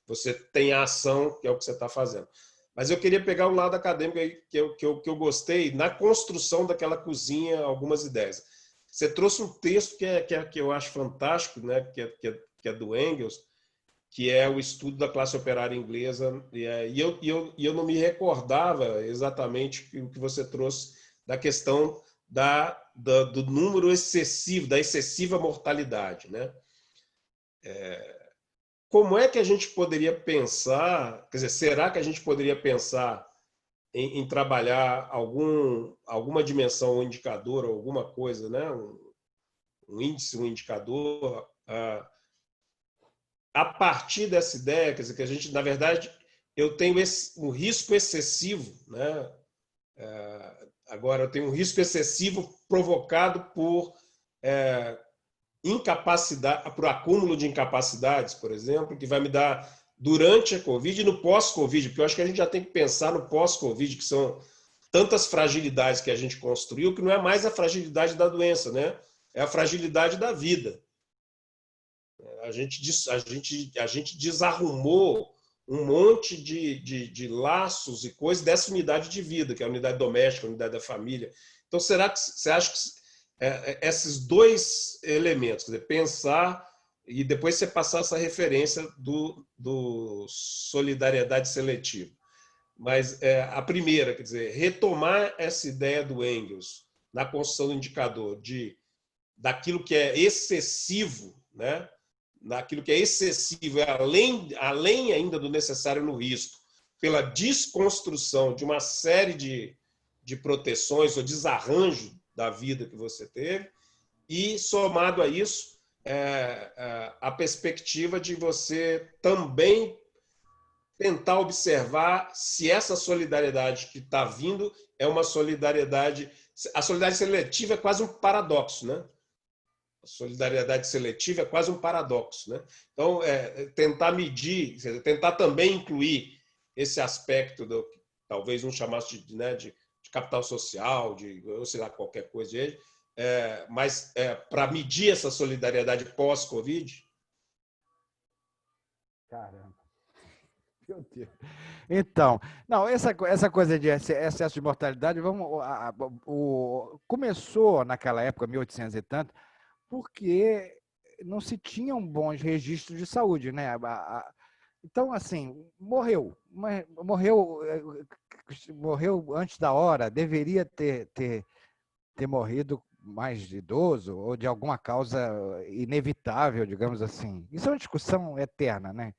Speaker 1: você tem a ação, que é o que você está fazendo. Mas eu queria pegar um lado acadêmico aí, que eu gostei, na construção daquela cozinha, algumas ideias. Você trouxe um texto que eu acho fantástico, né? Que é do Engels, que é o estudo da classe operária inglesa. E eu não me recordava exatamente o que você trouxe da questão do número excessivo, da excessiva mortalidade, né? Como é que a gente poderia pensar, quer dizer, será que a gente poderia pensar em trabalhar alguma dimensão, um indicador, alguma coisa, né? Um índice, um indicador, a partir dessa ideia, quer dizer, que a gente, na verdade, eu tenho um risco excessivo, né? Agora, eu tenho um risco excessivo provocado por incapacidade, por acúmulo de incapacidades, por exemplo, que vai me dar durante a Covid e no pós-Covid, porque eu acho que a gente já tem que pensar no pós-Covid, que são tantas fragilidades que a gente construiu, que não é mais a fragilidade da doença, né? É a fragilidade da vida. A gente desarrumou um monte de laços e coisas dessa unidade de vida, que é a unidade doméstica, a unidade da família. Então, será que você acha que esses dois elementos, quer dizer, pensar e depois você passar essa referência do solidariedade seletiva? Mas a primeira, quer dizer, retomar essa ideia do Engels na construção do indicador daquilo que é excessivo, né? Daquilo que é excessivo, além ainda do necessário no risco, pela desconstrução de uma série de proteções ou desarranjo da vida que você teve, e somado a isso, a perspectiva de você também tentar observar se essa solidariedade que está vindo é uma solidariedade. A solidariedade seletiva é quase um paradoxo, né? A solidariedade seletiva é quase um paradoxo, né? Então, tentar medir, tentar também incluir esse aspecto do talvez um chamasse de capital social, ou sei lá, qualquer coisa dele, mas para medir essa solidariedade pós-Covid.
Speaker 2: Caramba. Meu Deus. Então, não, essa coisa de excesso de mortalidade, começou naquela época, 1800 e tanto, porque não se tinham bons registros de saúde, né? Então, assim, morreu antes da hora, deveria ter morrido mais idoso ou de alguma causa inevitável, digamos assim. Isso é uma discussão eterna, né?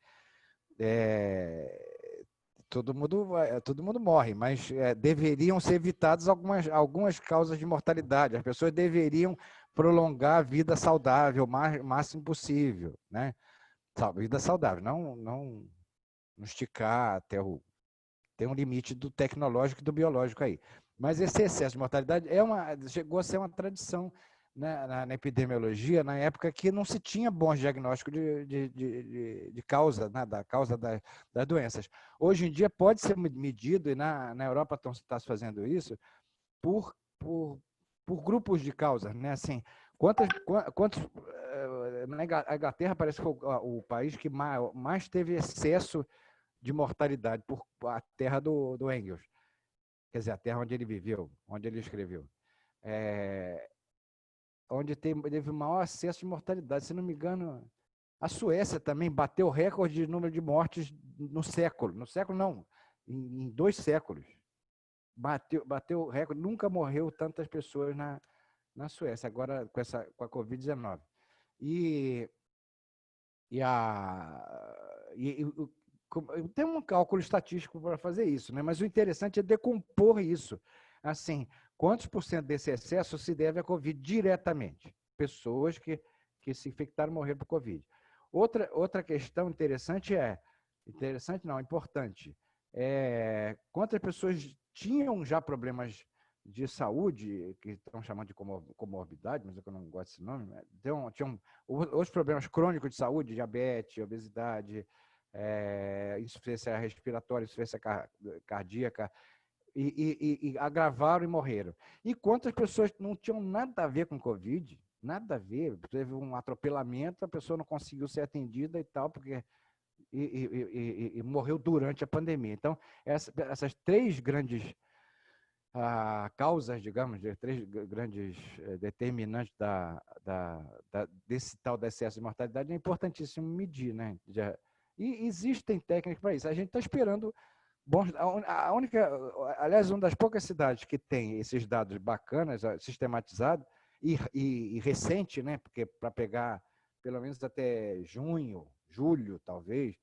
Speaker 2: Todo mundo morre, mas deveriam ser evitadas algumas causas de mortalidade. As pessoas deveriam prolongar a vida saudável o máximo possível, né? Vida saudável, não esticar até tem um limite do tecnológico e do biológico aí. Mas esse excesso de mortalidade chegou a ser uma tradição, né, na epidemiologia, na época que não se tinha bons diagnósticos de causa, né, da causa das doenças. Hoje em dia pode ser medido, e na Europa está se fazendo isso, por grupos de causas, né? Assim, na Inglaterra parece que foi o país que mais teve excesso de mortalidade por a terra do Engels, quer dizer, a terra onde ele viveu, onde ele escreveu, onde teve o maior excesso de mortalidade. Se não me engano, a Suécia também bateu o recorde de número de mortes no século não, em 2 séculos. Bateu o recorde, nunca morreu tantas pessoas na Suécia, agora com a Covid-19. Tem um cálculo estatístico para fazer isso, né? Mas o interessante é decompor isso. Assim, quantos por cento desse excesso se deve à Covid diretamente? Pessoas que se infectaram e morreram por Covid. Outra questão interessante importante, quantas pessoas tinham já problemas de saúde, que estão chamando de comorbidade, mas eu não gosto desse nome, tinham outros problemas crônicos de saúde, diabetes, obesidade, insuficiência respiratória, insuficiência cardíaca, e agravaram e morreram. E quantas pessoas não tinham nada a ver com Covid, nada a ver, teve um atropelamento, a pessoa não conseguiu ser atendida e tal, porque e morreu durante a pandemia. Então, essas três grandes causas, digamos, três grandes determinantes desse tal de excesso de mortalidade é importantíssimo medir, né? E existem técnicas para isso. A gente está esperando bons. Aliás, uma das poucas cidades que tem esses dados bacanas, sistematizados e recente, né? Porque para pegar pelo menos até junho, julho, talvez,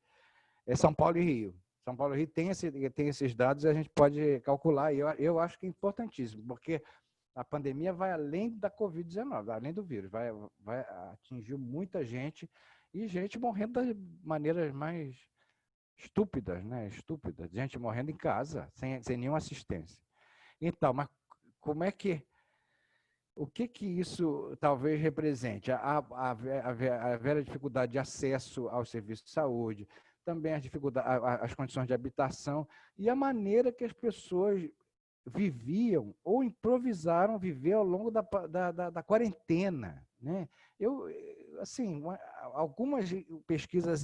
Speaker 2: é São Paulo e Rio. São Paulo e Rio tem esses dados e a gente pode calcular. E eu acho que é importantíssimo, porque a pandemia vai além da Covid-19, além do vírus, vai atingir muita gente e gente morrendo das maneiras mais estúpidas, né? Estúpidas. Gente morrendo em casa, sem nenhuma assistência. Então, mas como é que... O que isso talvez represente? A velha dificuldade de acesso ao serviço de saúde, também as condições de habitação e a maneira que as pessoas viviam ou improvisaram viver ao longo da quarentena, né? Algumas pesquisas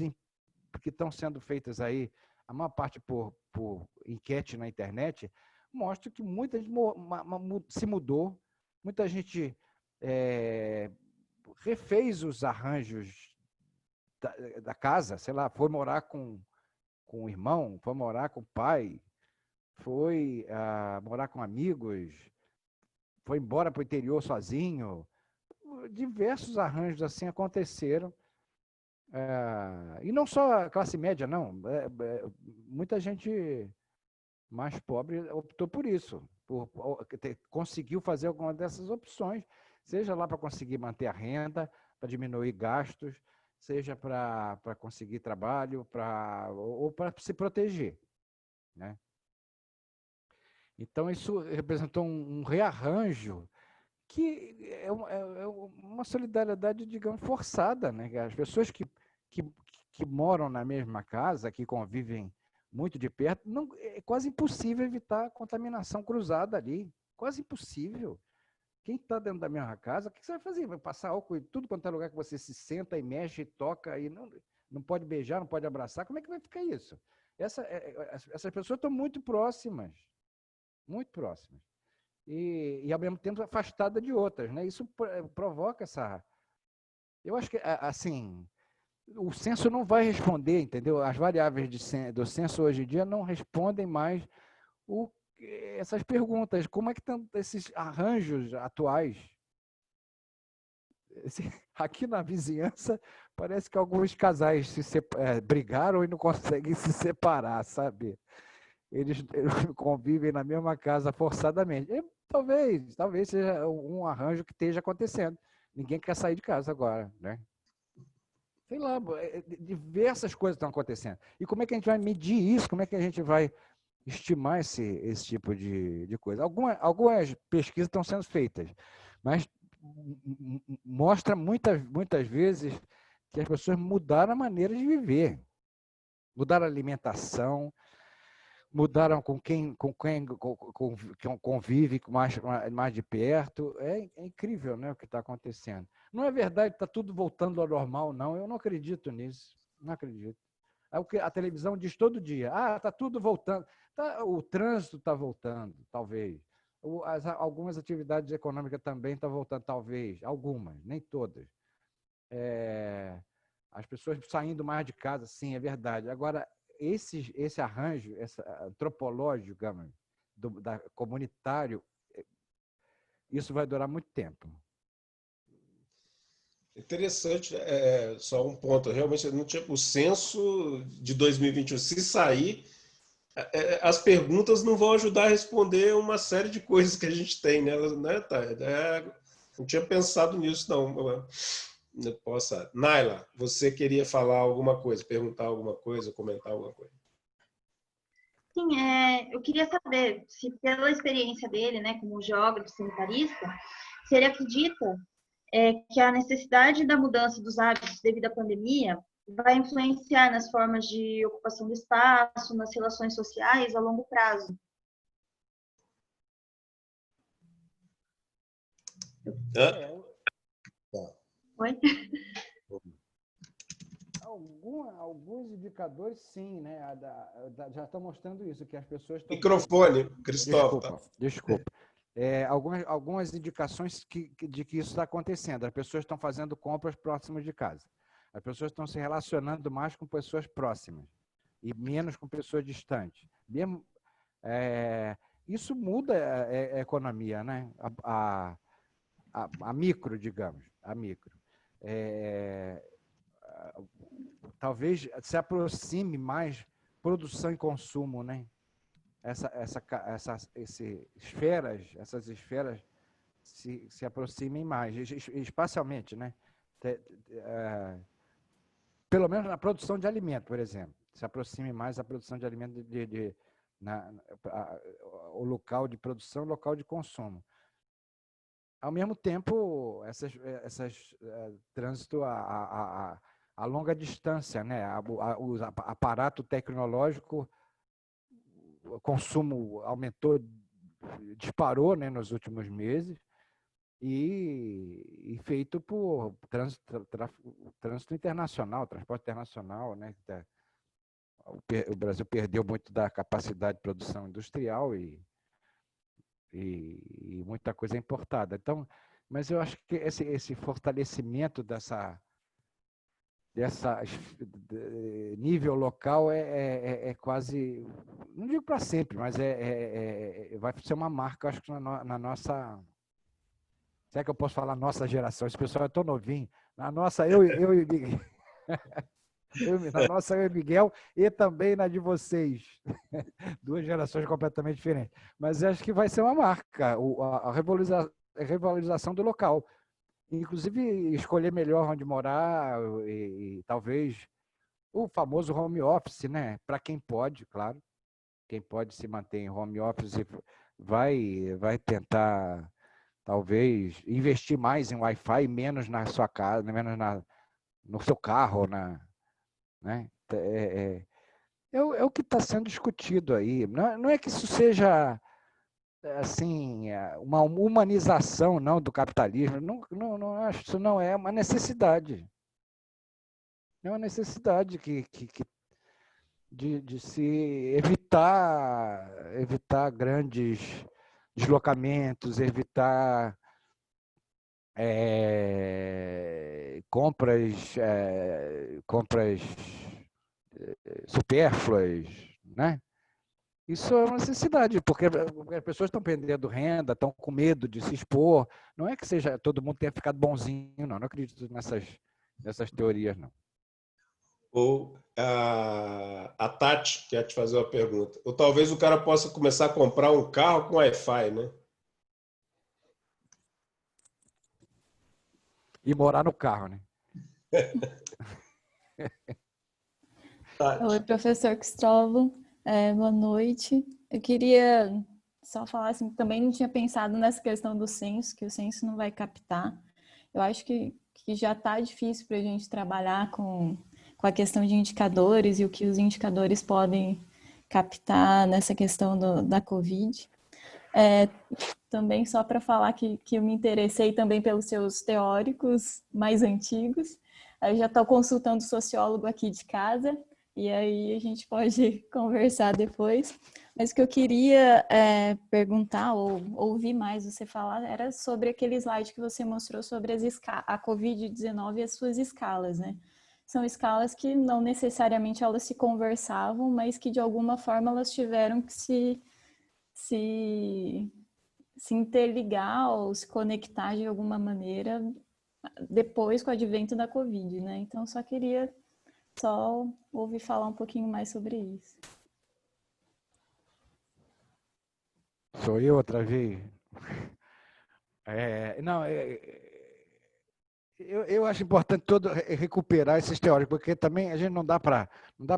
Speaker 2: que estão sendo feitas aí, a maior parte por enquete na internet, mostram que muita gente se mudou, muita gente refez os arranjos da casa, sei lá, foi morar com o irmão, foi morar com o pai, foi morar com amigos, foi embora para o interior sozinho. Diversos arranjos assim aconteceram. E não só a classe média, não. Muita gente mais pobre optou por isso, conseguiu fazer alguma dessas opções, seja lá para conseguir manter a renda, para diminuir gastos, seja para conseguir trabalho, ou para se proteger, né? Então, isso representou um rearranjo que é uma solidariedade, digamos, forçada, né? As pessoas que moram na mesma casa, que convivem muito de perto, é quase impossível evitar contaminação cruzada ali. Quase impossível. Quem está dentro da mesma casa, o que você vai fazer? Vai passar álcool em tudo quanto é lugar que você se senta e mexe, e toca, e não pode beijar, não pode abraçar. Como é que vai ficar isso? Essas pessoas estão muito próximas. Muito próximas. E ao mesmo tempo, afastadas de outras, né? Isso provoca essa... Eu acho que, assim... O censo não vai responder, entendeu? As variáveis do censo hoje em dia não respondem mais essas perguntas. Como é que estão esses arranjos atuais? Aqui na vizinhança, parece que alguns casais brigaram e não conseguem se separar, sabe? Eles convivem na mesma casa forçadamente. Talvez seja um arranjo que esteja acontecendo. Ninguém quer sair de casa agora, né? Sei lá, diversas coisas estão acontecendo. E como é que a gente vai medir isso? Como é que a gente vai estimar esse tipo de coisa? Algumas pesquisas estão sendo feitas, mas mostra muitas vezes que as pessoas mudaram a maneira de viver, mudaram a alimentação, mudaram com quem convive mais de perto. É incrível, né, o que está acontecendo. Não é verdade que está tudo voltando ao normal, não. Eu não acredito nisso. Não acredito. É o que a televisão diz todo dia. Está tudo voltando. O trânsito está voltando, talvez. Algumas atividades econômicas também estão voltando, talvez. Algumas, nem todas. As pessoas saindo mais de casa, sim, é verdade. Agora, esse arranjo antropológico, comunitário, isso vai durar muito tempo.
Speaker 1: Interessante, só um ponto. Realmente, não tinha o censo de 2021. Se sair, as perguntas não vão ajudar a responder uma série de coisas que a gente tem, né? Não tinha pensado nisso, não. Naila, você queria falar alguma coisa, perguntar alguma coisa, comentar alguma coisa?
Speaker 4: Sim, eu queria saber se, pela experiência dele, né, como geógrafo sanitarista, se ele acredita que a necessidade da mudança dos hábitos devido à pandemia vai influenciar nas formas de ocupação do espaço, nas relações sociais a longo prazo. Oi?
Speaker 2: Alguns indicadores, sim, né? Já estão mostrando isso, que as pessoas estão...
Speaker 1: Microfone, Cristóvão.
Speaker 2: Desculpa. Algumas indicações de que isso está acontecendo. As pessoas estão fazendo compras próximas de casa. As pessoas estão se relacionando mais com pessoas próximas e menos com pessoas distantes. Isso muda a economia, né? A micro, digamos. A micro. Talvez se aproxime mais produção e consumo, né? Essas esferas se aproximem mais, espacialmente, né? Pelo menos na produção de alimento, por exemplo. Se aproxime mais a produção de alimento o local de produção, local de consumo. Ao mesmo tempo, trânsito a longa distância, né? O aparato tecnológico, o consumo aumentou, disparou, né, nos últimos meses, e feito por trânsito internacional, transporte internacional, né? O Brasil perdeu muito da capacidade de produção industrial e muita coisa é importada. Então, mas eu acho que esse fortalecimento dessa nível local é quase, não digo para sempre, mas vai ser uma marca, acho que na nossa, será que eu posso falar nossa geração? Esse pessoal é tão novinho. Na nossa, eu e Miguel, na nossa, eu e Miguel, e também na de vocês. Duas gerações completamente diferentes. Mas acho que vai ser uma marca, a revalorização do local. Inclusive, escolher melhor onde morar e talvez o famoso home office, né? Para quem pode, claro. Quem pode se manter em home office vai tentar, talvez, investir mais em Wi-Fi, menos na sua casa, menos no seu carro, né? É o que está sendo discutido aí. Não é que isso seja assim, uma humanização não do capitalismo. Não acho, isso não é uma necessidade. É uma necessidade de se evitar grandes deslocamentos, evitar compras supérfluas, né? Isso é uma necessidade, porque as pessoas estão perdendo renda, estão com medo de se expor. Não é que seja todo mundo tenha ficado bonzinho, não. Não acredito nessas teorias, não.
Speaker 1: Ou a Tati quer te fazer uma pergunta. Ou talvez o cara possa começar a comprar um carro com Wi-Fi, né?
Speaker 2: E morar no carro, né?
Speaker 5: Oi, professor Cristóvão. Boa noite. Eu queria só falar assim, também não tinha pensado nessa questão do censo, que o censo não vai captar. Eu acho que já está difícil para a gente trabalhar com a questão de indicadores e o que os indicadores podem captar nessa questão da Covid. Também só para falar que eu me interessei também pelos seus teóricos mais antigos. Eu já estou consultando sociólogo aqui de casa, e aí a gente pode conversar depois. Mas o que eu queria perguntar, ou ouvir mais você falar, era sobre aquele slide que você mostrou sobre a Covid-19 e as suas escalas, né? São escalas que não necessariamente elas se conversavam, mas que de alguma forma elas tiveram que se interligar ou se conectar de alguma maneira depois com o advento da Covid, né? Então, só queria ouvir falar um pouquinho mais sobre isso.
Speaker 2: Sou eu outra vez? Eu acho importante recuperar esses teóricos, porque também a gente não dá para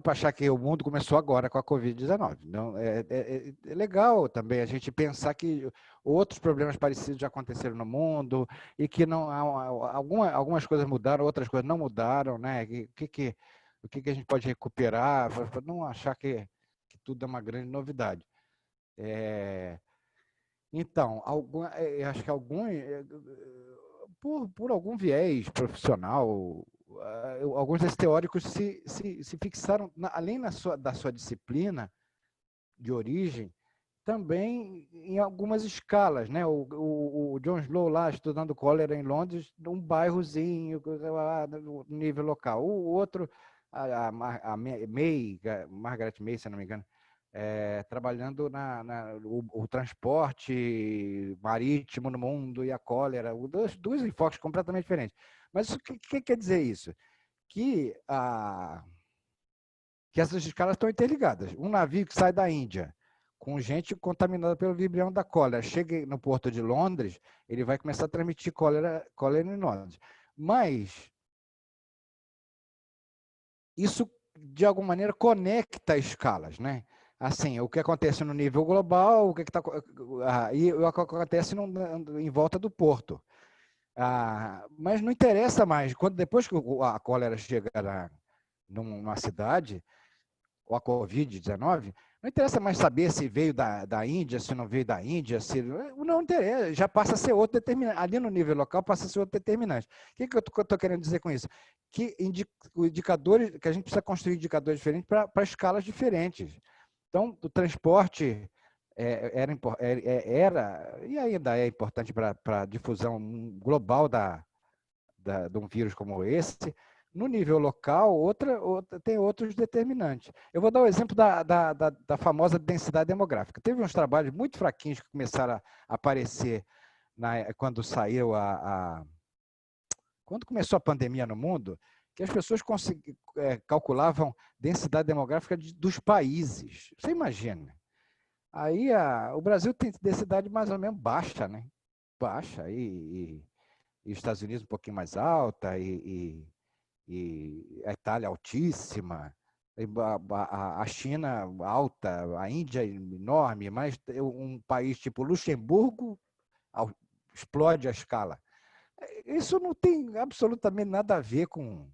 Speaker 2: achar que o mundo começou agora com a Covid-19. Não, é legal também a gente pensar que outros problemas parecidos já aconteceram no mundo e que não algumas coisas mudaram, outras coisas não mudaram, né? O que a gente pode recuperar, para não achar que tudo é uma grande novidade. Então, acho que por algum viés profissional, alguns desses teóricos se fixaram, além da sua disciplina de origem, também em algumas escalas, né? O John Slow lá, estudando cólera em Londres, num bairrozinho, no nível local. O outro, a Margaret May, se não me engano, trabalhando o transporte marítimo no mundo e a cólera, dois enfoques completamente diferentes. Mas o que quer dizer isso? Que essas escalas estão interligadas. Um navio que sai da Índia com gente contaminada pelo vibrião da cólera, chega no porto de Londres, ele vai começar a transmitir cólera em Londres. Mas isso, de alguma maneira, conecta escalas, né? Assim, o que acontece no nível global, o que acontece em volta do porto. Mas não interessa mais. Depois que a cólera chega numa cidade, ou a Covid-19, não interessa mais saber se veio da Índia, se não veio da Índia, não interessa, já passa a ser outro determinante. Ali no nível local passa a ser outro determinante. O que eu estou querendo dizer com isso? Que a gente precisa construir indicadores diferentes para escalas diferentes. Então, o transporte era e ainda é importante para a difusão global de um vírus como esse. No nível local, tem outros determinantes. Eu vou dar o exemplo da famosa densidade demográfica. Teve uns trabalhos muito fraquinhos que começaram a aparecer quando quando começou a pandemia no mundo, que as pessoas calculavam densidade demográfica dos países. Você imagina? Aí o Brasil tem densidade mais ou menos baixa, né? Baixa, e os Estados Unidos um pouquinho mais alta, e a Itália altíssima, a China alta, a Índia enorme, mas um país tipo Luxemburgo explode a escala. Isso não tem absolutamente nada a ver com...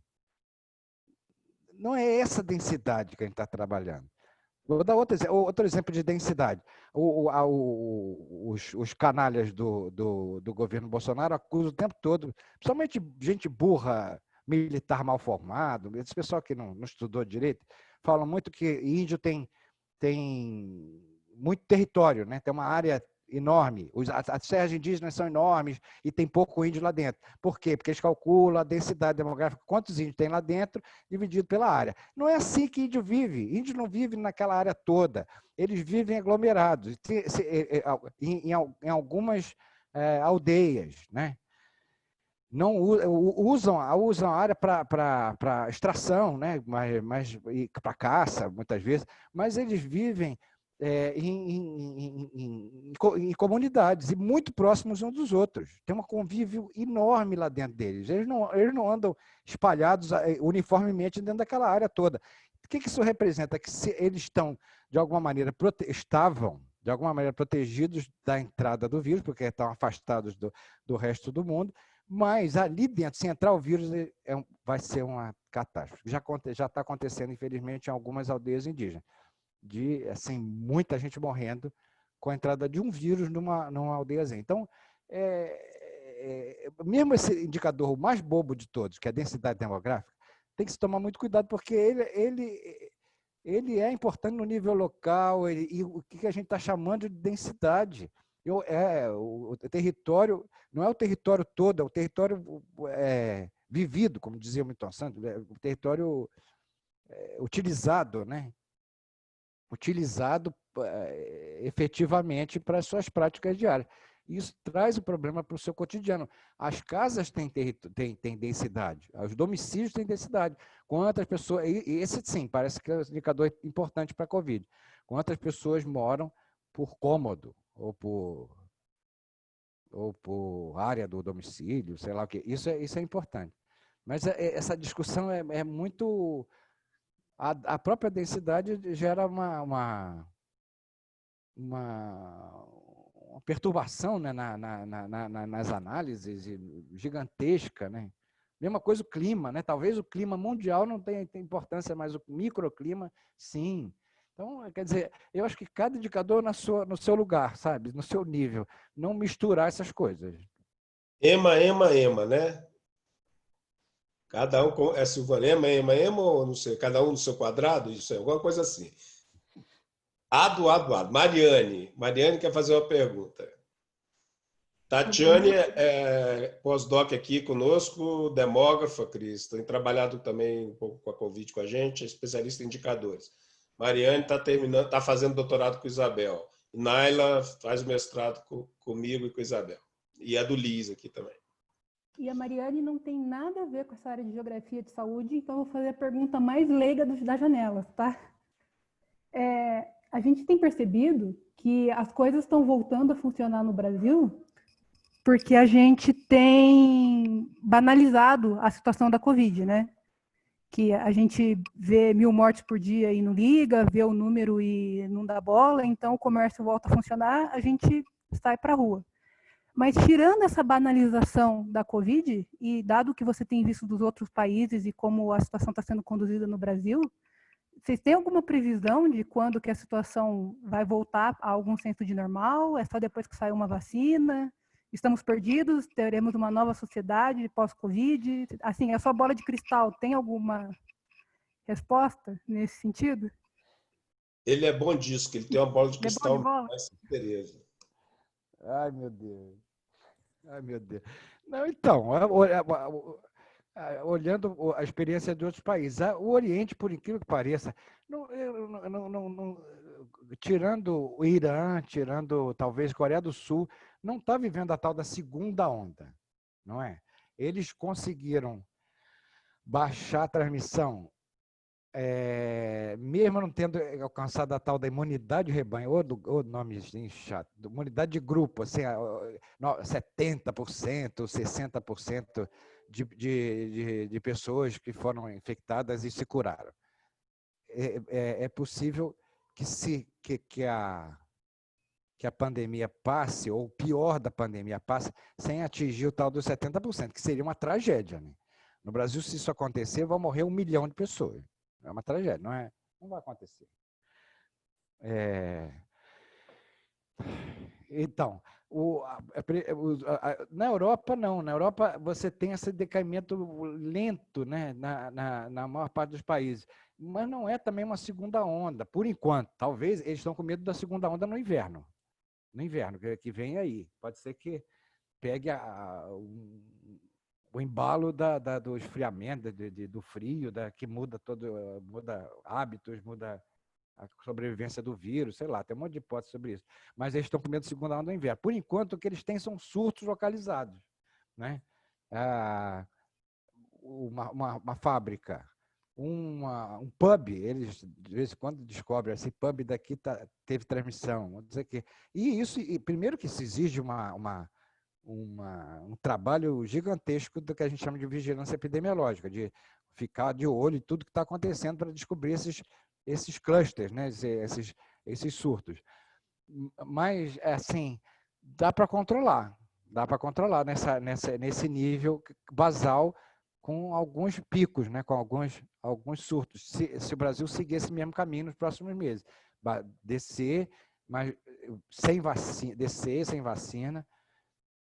Speaker 2: Não é essa densidade que a gente está trabalhando. Vou dar outro exemplo de densidade. Os canalhas do governo Bolsonaro acusam o tempo todo, principalmente gente burra, militar mal formado, esse pessoal que não estudou direito, falam muito que índio tem muito território, né? Tem uma área enorme. As serras indígenas são enormes e tem pouco índio lá dentro. Por quê? Porque eles calculam a densidade demográfica, quantos índios tem lá dentro, dividido pela área. Não é assim que índio vive. Índio não vive naquela área toda. Eles vivem aglomerados, em algumas aldeias, né? Não usam a área para extração, né? Mas para caça, muitas vezes, mas eles vivem em comunidades e muito próximos uns dos outros. Tem um convívio enorme lá dentro deles. Eles não andam espalhados uniformemente dentro daquela área toda. O que isso representa? Que se eles estão, de alguma maneira, estavam de alguma maneira protegidos da entrada do vírus, porque estão afastados do resto do mundo, mas ali dentro, se entrar o vírus, vai ser uma catástrofe. Já está acontecendo, infelizmente, em algumas aldeias indígenas, de assim, muita gente morrendo com a entrada de um vírus numa aldeiazinha. Então, mesmo esse indicador mais bobo de todos, que é a densidade demográfica, tem que se tomar muito cuidado, porque ele é importante no nível local, e o que a gente está chamando de densidade. O território, não é o território todo, é o território vivido, como dizia o Milton Santos, o território utilizado, né? Utilizado efetivamente para as suas práticas diárias. Isso traz o problema para o seu cotidiano. As casas têm densidade, os domicílios têm densidade. Quantas pessoas... E esse, sim, parece que é um indicador importante para a Covid. Quantas pessoas moram por cômodo ou ou por área do domicílio, sei lá o quê. Isso é importante. Mas essa discussão é muito... A própria densidade gera uma perturbação, né, nas análises gigantesca, né? Mesma coisa o clima, né? Talvez o clima mundial não tenha importância, mas o microclima, sim. Então, quer dizer, eu acho que cada indicador no seu lugar, sabe? No seu nível. Não misturar essas coisas.
Speaker 1: Ema, né? Cada um é Silvana, ema, ou não sei, cada um no seu quadrado, isso é alguma coisa assim. Ado. Mariane quer fazer uma pergunta. Tatiane é pós-doc aqui conosco, demógrafa, Cris. Tem trabalhado também um pouco com a Covid com a gente, é especialista em indicadores. Mariane está fazendo doutorado com Isabel. E Naila faz mestrado comigo e com Isabel. E a do Liz aqui também.
Speaker 6: E a Mariane não tem nada a ver com essa área de geografia de saúde, então eu vou fazer a pergunta mais leiga da janela, tá? A gente tem percebido que as coisas estão voltando a funcionar no Brasil porque a gente tem banalizado a situação da Covid, né? Que a gente vê 1.000 mortes por dia e não liga, vê o número e não dá bola, então o comércio volta a funcionar, a gente sai para a rua. Mas tirando essa banalização da Covid, e dado o que você tem visto dos outros países e como a situação está sendo conduzida no Brasil, vocês têm alguma previsão de quando que a situação vai voltar a algum senso de normal? É só depois que sair uma vacina? Estamos perdidos? Teremos uma nova sociedade pós-Covid? Assim, a sua bola de cristal tem alguma resposta nesse sentido?
Speaker 1: Ele é bom disso, que ele tem uma bola de
Speaker 6: Ele é bom
Speaker 1: cristal
Speaker 6: de bola?
Speaker 1: mais Tereza.
Speaker 2: Ai, meu Deus. Ai, meu Deus. Não, então, olhando a experiência de outros países, o Oriente, por incrível que pareça, tirando o Irã, tirando talvez Coreia do Sul, não está vivendo a tal da segunda onda, não é? Eles conseguiram baixar a transmissão, mesmo não tendo alcançado a tal da imunidade de rebanho, ou nome chato, imunidade de grupo, assim, 70%, 60% de pessoas que foram infectadas e se curaram. É possível que a pandemia passe, ou o pior da pandemia passe, sem atingir o tal dos 70%, que seria uma tragédia, né? No Brasil, se isso acontecer, vão morrer 1 milhão de pessoas. É uma tragédia, não vai acontecer. Então, na Europa, não. Na Europa, você tem esse decaimento lento, né, na maior parte dos países. Mas não é também uma segunda onda, por enquanto. Talvez eles estão com medo da segunda onda no inverno. No inverno, que vem aí. Pode ser que pegue o embalo do esfriamento, do frio, que muda hábitos, muda a sobrevivência do vírus, sei lá, tem um monte de hipóteses sobre isso. Mas eles estão com medo da segunda onda do inverno. Por enquanto, o que eles têm são surtos localizados, né? Uma fábrica, um pub, eles de vez em quando descobrem, esse pub daqui teve transmissão, vamos dizer que... E primeiro que se exige um trabalho gigantesco do que a gente chama de vigilância epidemiológica, de ficar de olho em tudo que está acontecendo para descobrir esses clusters, né? esses surtos. Mas, assim, dá para controlar nesse nível basal, com alguns picos, né? Com alguns surtos, se o Brasil seguir esse mesmo caminho nos próximos meses. Descer sem vacina,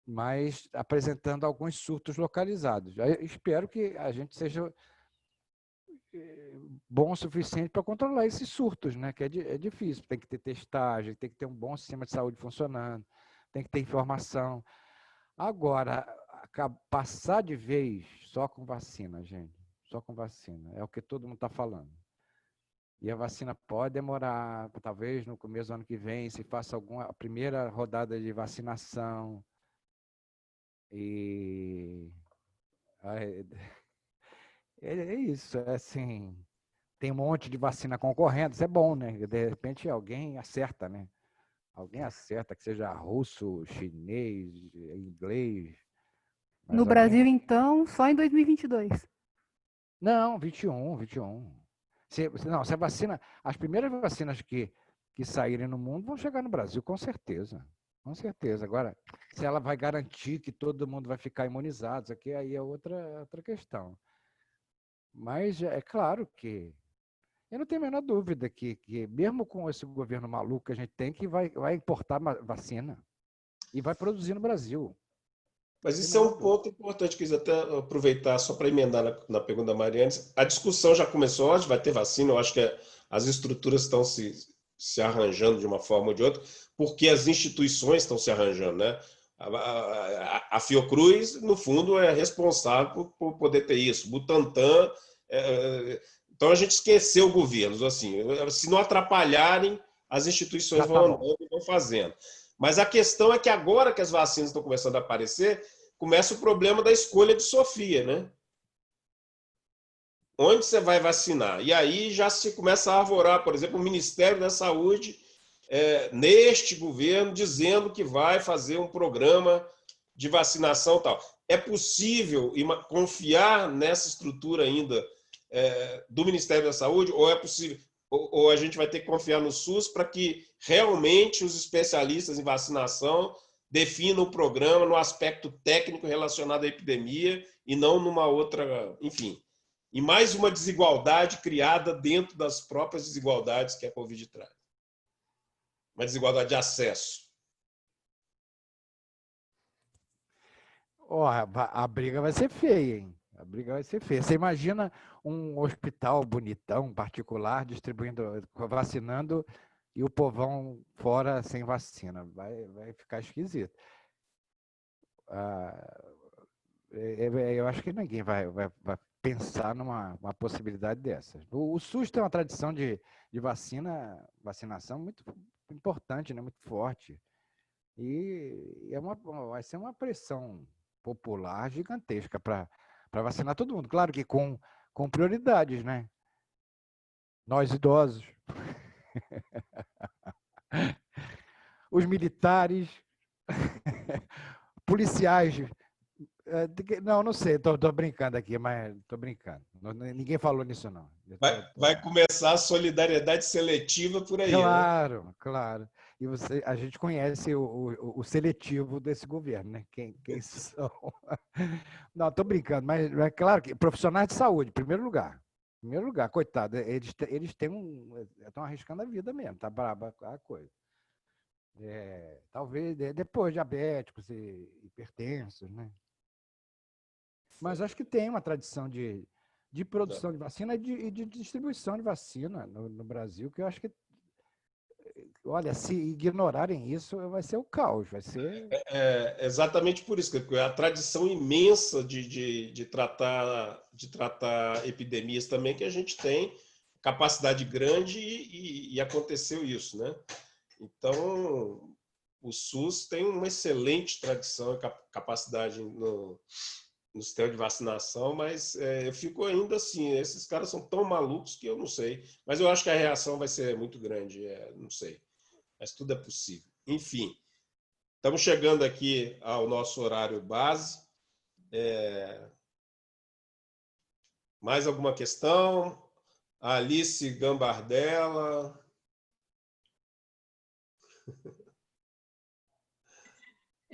Speaker 2: mas apresentando alguns surtos localizados. Eu espero que a gente seja bom o suficiente para controlar esses surtos, né? Que é difícil. Tem que ter testagem, tem que ter um bom sistema de saúde funcionando, tem que ter informação. Agora, passar de vez só com vacina, gente, só com vacina, é o que todo mundo está falando. E a vacina pode demorar, talvez no começo do ano que vem, se faça a primeira rodada de vacinação. E é isso, assim, tem um monte de vacina concorrendo, isso é bom, né? De repente alguém acerta, né? Alguém acerta, que seja russo, chinês, inglês. Mas
Speaker 6: No Brasil, então, só em 2022.
Speaker 2: Não, 21. Não, se a vacina, as primeiras vacinas que saírem no mundo vão chegar no Brasil, com certeza. Com certeza. Agora, se ela vai garantir que todo mundo vai ficar imunizado, aqui aí é outra questão. Mas é claro que eu não tenho a menor dúvida que mesmo com esse governo maluco que a gente tem, que vai importar vacina e vai produzir no Brasil.
Speaker 1: Mas isso é um ponto importante, quis até aproveitar só para emendar na pergunta da Mariane. A discussão já começou hoje, vai ter vacina, eu acho que as estruturas estão se arranjando de uma forma ou de outra, porque as instituições estão se arranjando, né? A Fiocruz, no fundo, é responsável por poder ter isso. Butantan. Então, a gente esqueceu governos. Assim, se não atrapalharem, as instituições vão andando e vão fazendo. Mas a questão é que agora que as vacinas estão começando a aparecer, começa o problema da escolha de Sofia, né? Onde você vai vacinar? E aí já se começa a arvorar, por exemplo, o Ministério da Saúde, neste governo, dizendo que vai fazer um programa de vacinação e tal. É possível confiar nessa estrutura ainda do Ministério da Saúde, ou é possível, ou a gente vai ter que confiar no SUS para que realmente os especialistas em vacinação definam o programa no aspecto técnico relacionado à epidemia e não numa outra, enfim. E mais uma desigualdade criada dentro das próprias desigualdades que a Covid traz. Uma desigualdade de acesso.
Speaker 2: A briga vai ser feia, hein? A briga vai ser feia. Você imagina um hospital bonitão, particular, vacinando e o povão fora sem vacina. Vai ficar esquisito. Eu acho que ninguém vai pensar numa possibilidade dessas. O SUS tem uma tradição de vacinação muito importante, né? Muito forte. E vai ser uma pressão popular gigantesca para vacinar todo mundo. Claro que com prioridades, né? Nós idosos, os militares, policiais. Não sei, estou brincando aqui, mas estou brincando. Ninguém falou nisso, não.
Speaker 1: Vai começar a solidariedade seletiva por aí.
Speaker 2: Claro,
Speaker 1: né?
Speaker 2: Claro. E a gente conhece o seletivo desse governo, né? Quem são? Não, estou brincando, mas é claro que profissionais de saúde, em primeiro lugar. Em primeiro lugar, coitado, eles estão arriscando a vida mesmo, tá braba a coisa. Talvez depois diabéticos e hipertensos, né? Mas acho que tem uma tradição de produção de vacina e de distribuição de vacina no Brasil, que eu acho que, olha, se ignorarem isso, vai ser o caos, vai ser...
Speaker 1: Exatamente por isso, que a tradição imensa de tratar epidemias também que a gente tem, capacidade grande e aconteceu isso, né? Então, o SUS tem uma excelente tradição e capacidade no sistema de vacinação, mas eu fico ainda assim, esses caras são tão malucos que eu não sei. Mas eu acho que a reação vai ser muito grande, não sei. Mas tudo é possível. Enfim, estamos chegando aqui ao nosso horário base. Mais alguma questão? A Alice Gambardella.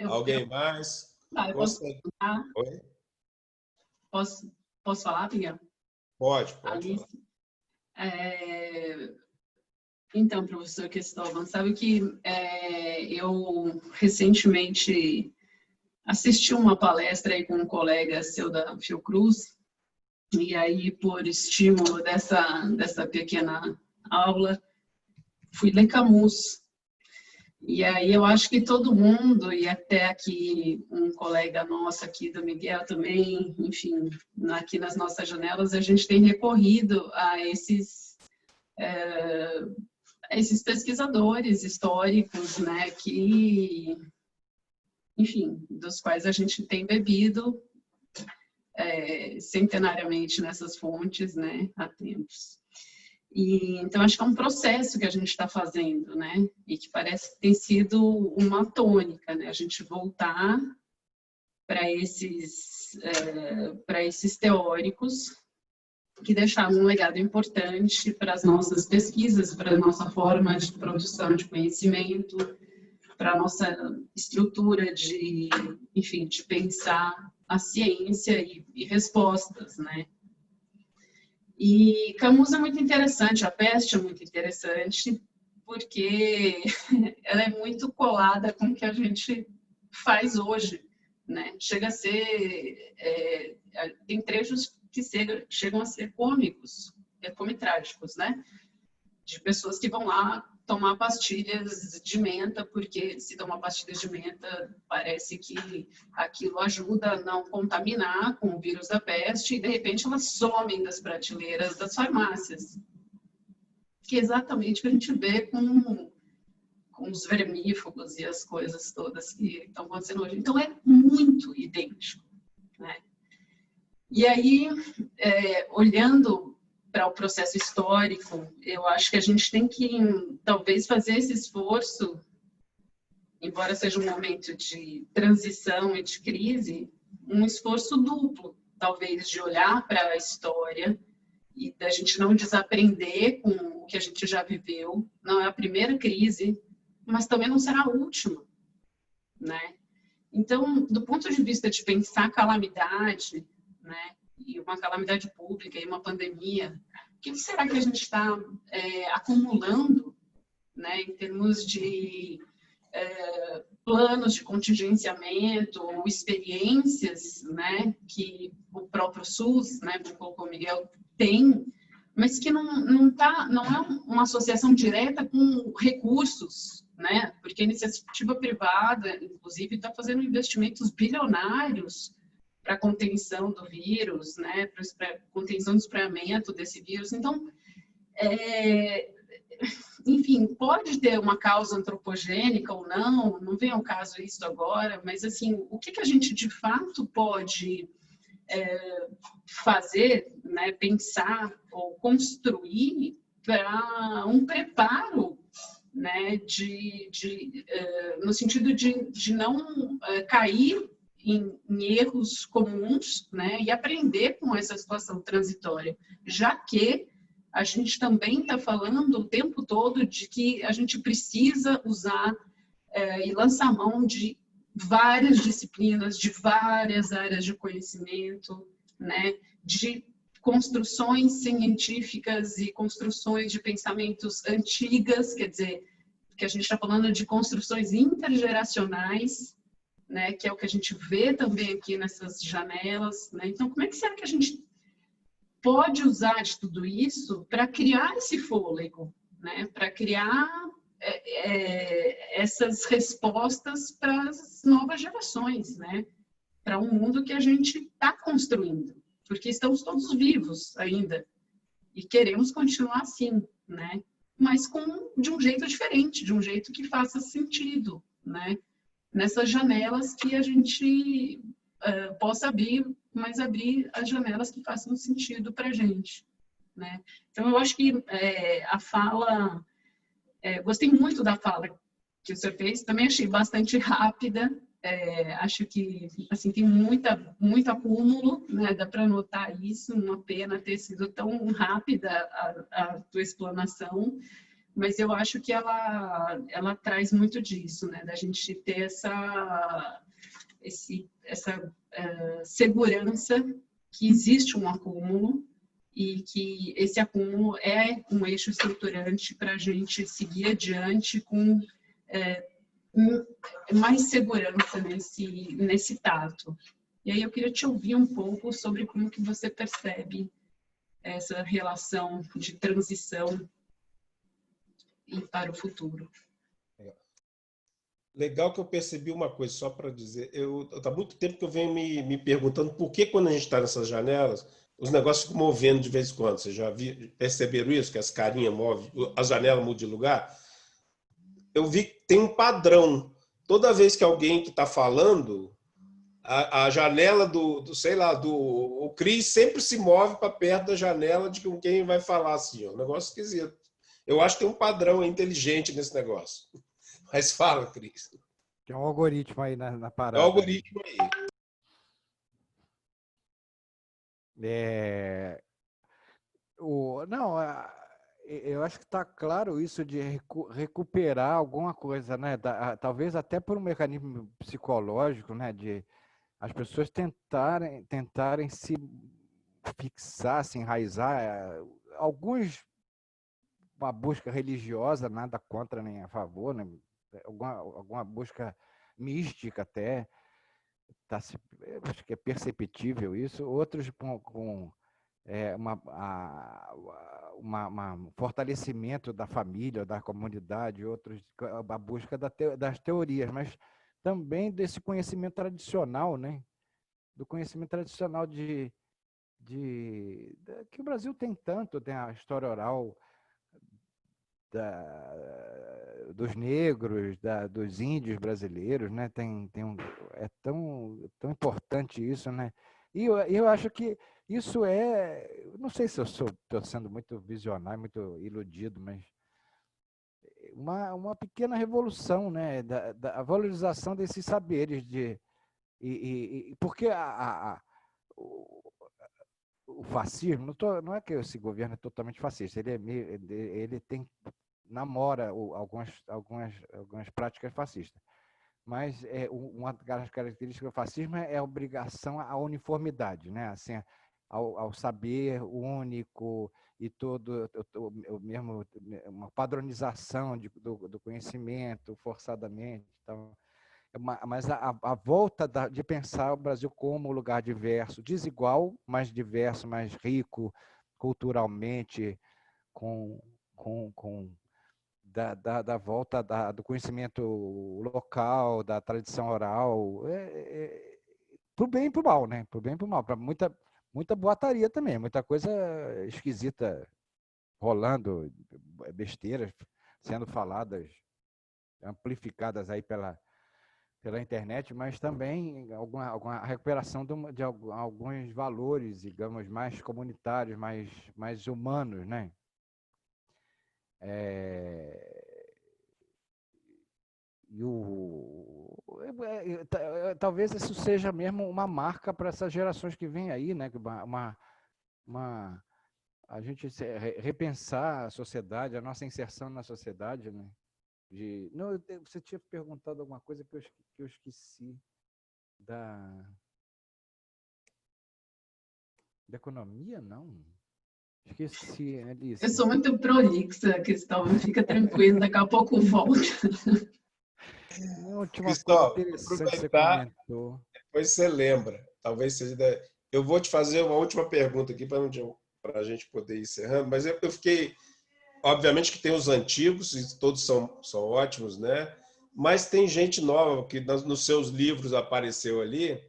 Speaker 1: Alguém mais?
Speaker 7: Eu posso falar?
Speaker 1: Oi?
Speaker 7: Posso falar, Miguel?
Speaker 1: Pode
Speaker 7: Alice.
Speaker 1: Falar.
Speaker 7: Então, professor Cristóvão, sabe que eu recentemente assisti uma palestra aí com um colega seu da Fiocruz, e aí, por estímulo dessa pequena aula, fui ler Camus. E aí eu acho que todo mundo, e até aqui um colega nosso aqui do Miguel também, enfim, aqui nas nossas janelas, a gente tem recorrido a esses pesquisadores históricos, né, que, enfim, dos quais a gente tem bebido centenariamente nessas fontes, né, há tempos. E, então, acho que é um processo que a gente está fazendo, né? E que parece que tem sido uma tônica, né? A gente voltar para esses teóricos que deixaram um legado importante para as nossas pesquisas, para a nossa forma de produção de conhecimento, para a nossa estrutura de, enfim, de pensar a ciência e respostas, né? E Camus é muito interessante, a Peste é muito interessante, porque ela é muito colada com o que a gente faz hoje, né? Chega a ser... tem trechos que chegam a ser cômicos, comitrágicos, né? De pessoas que vão lá tomar pastilhas de menta, porque se tomar pastilhas de menta, parece que aquilo ajuda a não contaminar com o vírus da peste, e de repente elas somem das prateleiras das farmácias. Que é exatamente o que a gente vê com os vermífugos e as coisas todas que estão acontecendo hoje. Então é muito idêntico, né? E aí, olhando para o processo histórico, eu acho que a gente tem que, talvez, fazer esse esforço, embora seja um momento de transição e de crise, um esforço duplo, talvez, de olhar para a história e da gente não desaprender com o que a gente já viveu. Não é a primeira crise, mas também não será a última, né? Então, do ponto de vista de pensar calamidade, né, e uma calamidade pública e uma pandemia, o que será que a gente está acumulando, né, em termos de planos de contingenciamento ou experiências, né, que o próprio SUS, né, como colocou o Miguel, tem, mas que não é uma associação direta com recursos, né, porque a iniciativa privada, inclusive, está fazendo investimentos bilionários para a contenção do vírus, né, para contenção do espalhamento desse vírus. Então, enfim, pode ter uma causa antropogênica ou não vem ao caso isso agora, mas assim, o que a gente de fato pode fazer, né, pensar ou construir para um preparo, né, no sentido de não cair em erros comuns, né, e aprender com essa situação transitória, já que a gente também está falando o tempo todo de que a gente precisa usar e lançar mão de várias disciplinas, de várias áreas de conhecimento, né, de construções científicas e construções de pensamentos antigas, quer dizer, que a gente está falando de construções intergeracionais, né, que é o que a gente vê também aqui nessas janelas, né? Então, como é que será que a gente pode usar de tudo isso para criar esse fôlego, né, para criar essas respostas para as novas gerações, né, para um mundo que a gente está construindo, porque estamos todos vivos ainda e queremos continuar assim, né, mas de um jeito diferente, de um jeito que faça sentido, né, nessas janelas que a gente possa abrir, mas abrir as janelas que façam sentido para a gente, né? Então, eu acho que a fala... gostei muito da fala que o senhor fez, também achei bastante rápida, acho que assim, tem muito acúmulo, né? Dá para notar isso, uma pena ter sido tão rápida a tua explanação, mas eu acho que ela traz muito disso, né? Da gente ter essa segurança que existe um acúmulo e que esse acúmulo é um eixo estruturante para a gente seguir adiante com mais segurança nesse tato. E aí eu queria te ouvir um pouco sobre como que você percebe essa relação de transição e para o futuro.
Speaker 1: Legal que eu percebi uma coisa, só para dizer, há muito tempo que eu venho me perguntando por que quando a gente está nessas janelas, os negócios ficam movendo de vez em quando. Vocês já perceberam isso? Que as carinhas movem, a janela muda de lugar? Eu vi que tem um padrão. Toda vez que alguém que está falando, a janela sei lá, o Cris sempre se move para perto da janela de com quem vai falar assim, ó, um negócio esquisito. Eu acho que tem um padrão inteligente nesse negócio. Mas fala, Cris.
Speaker 2: Tem um algoritmo aí na
Speaker 1: É
Speaker 2: parada.
Speaker 1: o algoritmo aí.
Speaker 2: Não, eu acho que está claro isso de recuperar alguma coisa, né? Talvez até por um mecanismo psicológico, né? De as pessoas tentarem se fixar, se enraizar. Alguns, uma busca religiosa, nada contra nem a favor, né? Alguma busca mística até, acho que é perceptível isso. Outros com um fortalecimento da família, da comunidade, outros a busca das teorias, mas também desse conhecimento tradicional, né? Do conhecimento tradicional que o Brasil tem tanto, tem a história oral dos negros, dos índios brasileiros, né? É tão importante isso, né? E eu acho que isso não sei se eu estou sendo muito visionário, muito iludido, mas uma pequena revolução, né? Da valorização desses saberes porque o fascismo, não é que esse governo é totalmente fascista, ele namora algumas práticas fascistas. Mas uma das características do fascismo é a obrigação à uniformidade, né? Assim, ao saber único e todo o mesmo, uma padronização do conhecimento forçadamente. Então, mas a volta de pensar o Brasil como lugar diverso, desigual, mas diverso, mais rico culturalmente, da volta do conhecimento local, da tradição oral, para o bem e para o mal, né? Para o bem e para o mal, para muita boataria também, muita coisa esquisita rolando, besteiras sendo faladas, amplificadas aí pela internet, mas também alguma recuperação de alguns valores, digamos, mais comunitários, mais humanos, né? Talvez isso seja mesmo uma marca para essas gerações que vêm aí, né? A gente repensar a sociedade, a nossa inserção na sociedade, né? Não, você tinha perguntado alguma coisa que eu esqueci da economia, não? Esqueci, Alice.
Speaker 7: Eu sou muito prolixa, Cristóvão, fica tranquilo, daqui a pouco volta.
Speaker 2: Não, tinha uma coisa interessante que você comentou.
Speaker 1: Depois você lembra. Talvez seja. Eu vou te fazer uma última pergunta aqui para a gente poder ir encerrando, mas eu fiquei. Obviamente que tem os antigos, e todos são ótimos, né? Mas tem gente nova que nos seus livros apareceu ali,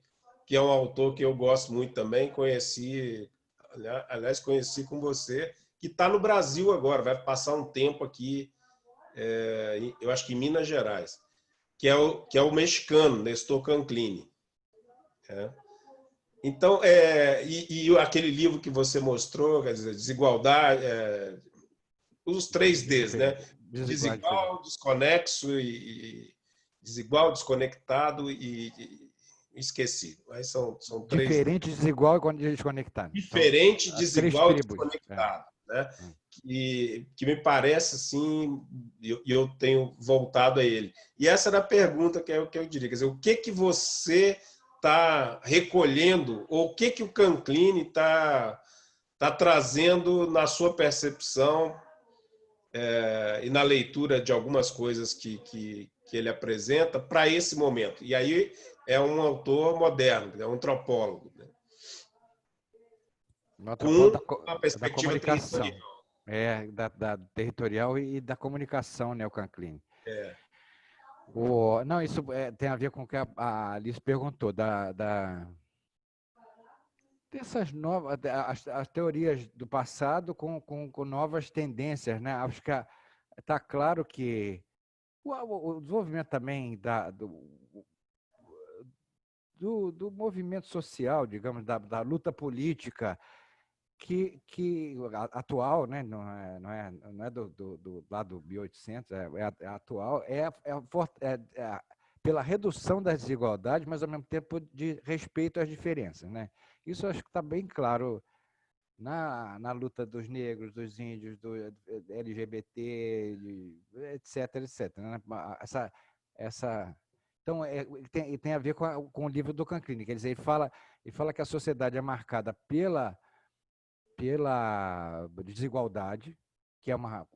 Speaker 1: que é um autor que eu gosto muito também, conheci com você, que está no Brasil agora, vai passar um tempo aqui, eu acho que em Minas Gerais, que é o mexicano, Nestor Canclini. Então, e aquele livro que você mostrou, quer dizer, desigualdade, os 3Ds, né? Desigual, desconexo e desigual, desconectado e esquecido. Aí são três.
Speaker 2: Diferente, desigual e desconectado.
Speaker 1: Diferente, então, desigual e desconectado, né? Que me parece assim, e eu tenho voltado a ele. E essa era a pergunta que eu diria, quer dizer, o que você está recolhendo, ou o que o Canclini está trazendo na sua percepção e na leitura de algumas coisas que ele apresenta para esse momento. E aí é um autor moderno, é um antropólogo, né?
Speaker 2: Com uma perspectiva da comunicação, da territorial e da comunicação, né, o Canclini. Não, isso tem a ver com o que a Alice perguntou, dessas novas, as teorias do passado com novas tendências, né? Acho que está claro que o desenvolvimento também do movimento social, digamos, da luta política que atual, né? Não é do lado 1800, é atual, pela redução das desigualdades, mas ao mesmo tempo de respeito às diferenças, né? Isso acho que está bem claro na luta dos negros, dos índios, do LGBT, etc, etc. Né? Então, tem a ver com o livro do Cancrini, quer dizer, ele fala que a sociedade é marcada pela desigualdade, que é uma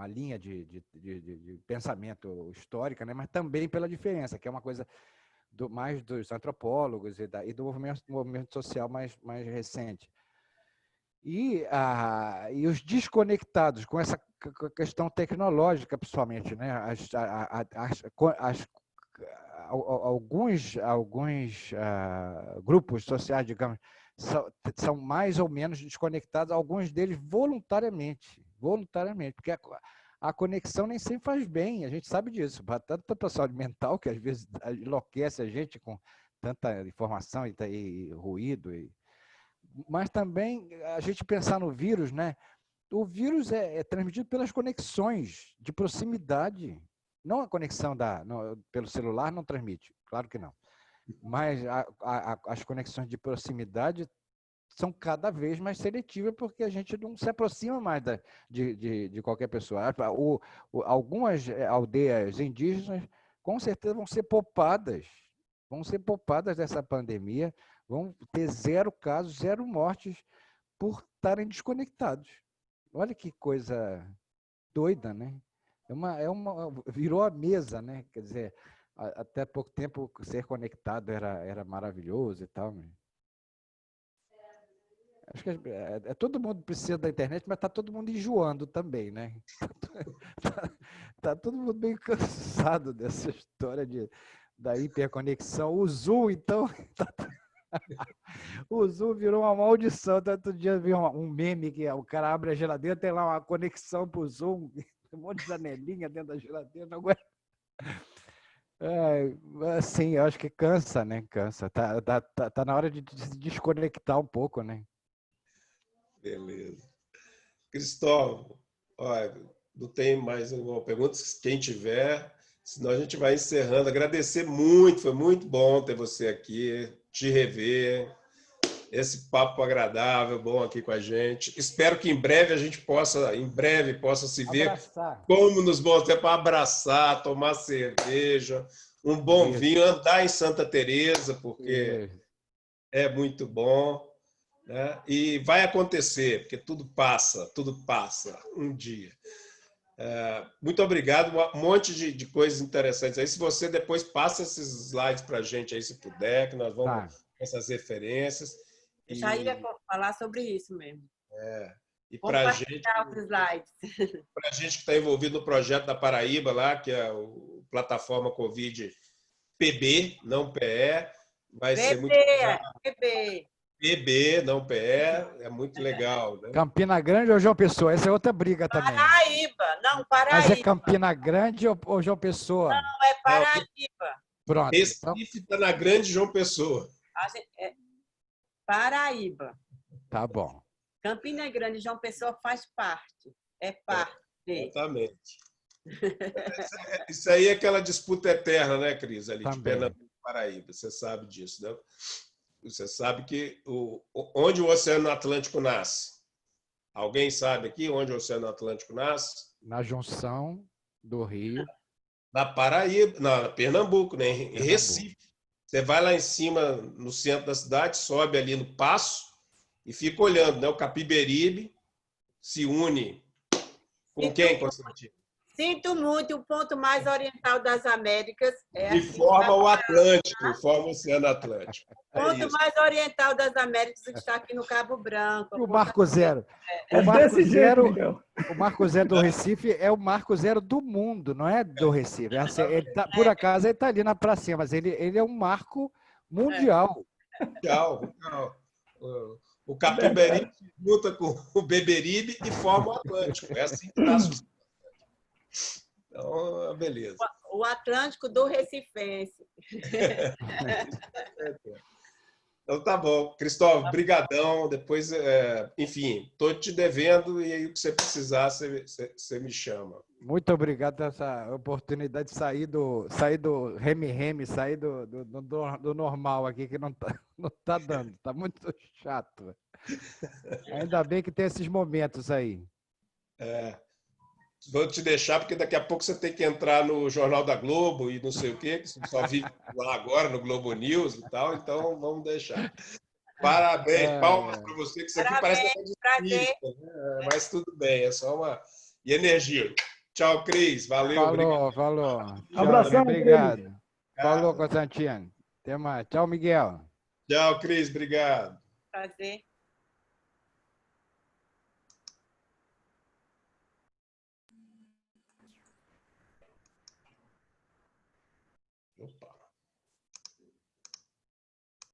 Speaker 2: linha de pensamento histórica, né? Mas também pela diferença, que é uma coisa mais dos antropólogos e do movimento social mais recente. E os desconectados com essa questão tecnológica, principalmente, né? Alguns grupos sociais, digamos, são mais ou menos desconectados, alguns deles voluntariamente, porque a conexão nem sempre faz bem, a gente sabe disso, tanto para a saúde mental, que às vezes enlouquece a gente com tanta informação e ruído, mas também a gente pensar no vírus, né? O vírus é transmitido pelas conexões de proximidade, não a conexão pelo celular não transmite, claro que não. Mas as conexões de proximidade são cada vez mais seletivas porque a gente não se aproxima mais de qualquer pessoa. Algumas aldeias indígenas com certeza vão ser poupadas dessa pandemia, vão ter 0 casos, 0 mortes por estarem desconectados. Olha que coisa doida, né? Virou a mesa, né? Quer dizer, até pouco tempo ser conectado era maravilhoso e tal. Acho que todo mundo precisa da internet, mas está todo mundo enjoando também, né? Tá todo mundo bem cansado dessa história da hiperconexão. O Zoom, então, o Zoom virou uma maldição. Tanto dia vi um meme que o cara abre a geladeira, tem lá uma conexão para o Zoom, um monte de janelinha dentro da geladeira. Não aguenta. Assim, eu acho que cansa, né? Cansa. Tá na hora de se desconectar um pouco, né?
Speaker 1: Beleza. Cristóvão, olha, não tem mais alguma pergunta? Quem tiver, senão a gente vai encerrando. Agradecer muito, foi muito bom ter você aqui, te rever. Esse papo agradável, bom aqui com a gente. Espero que em breve a gente possa se ver.
Speaker 2: Abraçar.
Speaker 1: Como nos bons tempos, abraçar, tomar cerveja, um bom vinho, andar em Santa Teresa, porque é muito bom. Né? E vai acontecer, porque tudo passa um dia. Muito obrigado, um monte de coisas interessantes aí. Se você depois passa esses slides para a gente aí, se puder, que nós vamos com essas referências.
Speaker 3: Eu já ia falar sobre isso mesmo.
Speaker 1: E para
Speaker 3: os slides.
Speaker 1: Para a gente que está envolvido no projeto da Paraíba, lá, que é a plataforma Covid PB, não PE, vai ser muito legal. PB, não PE, é muito legal. Né?
Speaker 2: Campina Grande ou João Pessoa? Essa é outra briga também.
Speaker 3: Paraíba.
Speaker 2: Mas é Campina Grande ou João Pessoa?
Speaker 3: Não, é Paraíba.
Speaker 1: Pronto. Recife está na Grande João Pessoa.
Speaker 3: Paraíba.
Speaker 2: Tá bom.
Speaker 3: Campina Grande e João Pessoa faz parte. É parte.
Speaker 1: Exatamente. Isso aí é aquela disputa eterna, né, Cris? Ali de Pernambuco e Paraíba. Você sabe disso, né? Você sabe que onde o Oceano Atlântico nasce? Alguém sabe aqui onde o Oceano Atlântico nasce?
Speaker 2: Na junção do Rio.
Speaker 1: Na Paraíba, na Pernambuco, né? Em Recife. Você vai lá em cima, no centro da cidade, sobe ali no Passo e fica olhando, né? O Capiberibe se une com quem, Constantino?
Speaker 3: Sinto muito, o ponto mais oriental das Américas é
Speaker 1: e forma o Atlântico, forma o Oceano Atlântico.
Speaker 3: O ponto mais oriental das Américas está aqui no Cabo Branco.
Speaker 2: O Marco Zero. O Marco Zero do Recife é o Marco Zero do mundo, não é do Recife. Por acaso ele está ali na pracinha, mas ele é um marco mundial.
Speaker 1: Mundial. O Capiberibe junta com o Beberibe e forma o Atlântico. É assim que está. Então, beleza.
Speaker 3: O Atlântico do Recifense.
Speaker 1: Então tá bom. Cristóvão, brigadão. Depois, enfim, tô te devendo e aí o que você precisar, você me chama.
Speaker 2: Muito obrigado por essa oportunidade de sair do reme-reme, sair do normal aqui, que não tá dando, tá muito chato. Ainda bem que tem esses momentos aí.
Speaker 1: Vou te deixar, porque daqui a pouco você tem que entrar no Jornal da Globo e não sei o quê, que você só vive lá agora no Globo News e tal, então vamos deixar. Parabéns, palmas para você, que isso aqui parece que é de espírito, né? Mas tudo bem, é só uma... E energia. Tchau, Cris. Valeu.
Speaker 2: Falou.
Speaker 6: Abração,
Speaker 2: obrigado.
Speaker 6: Cris.
Speaker 2: Falou, Constantino. Até mais. Tchau, Miguel.
Speaker 1: Tchau, Cris. Obrigado.
Speaker 3: Prazer.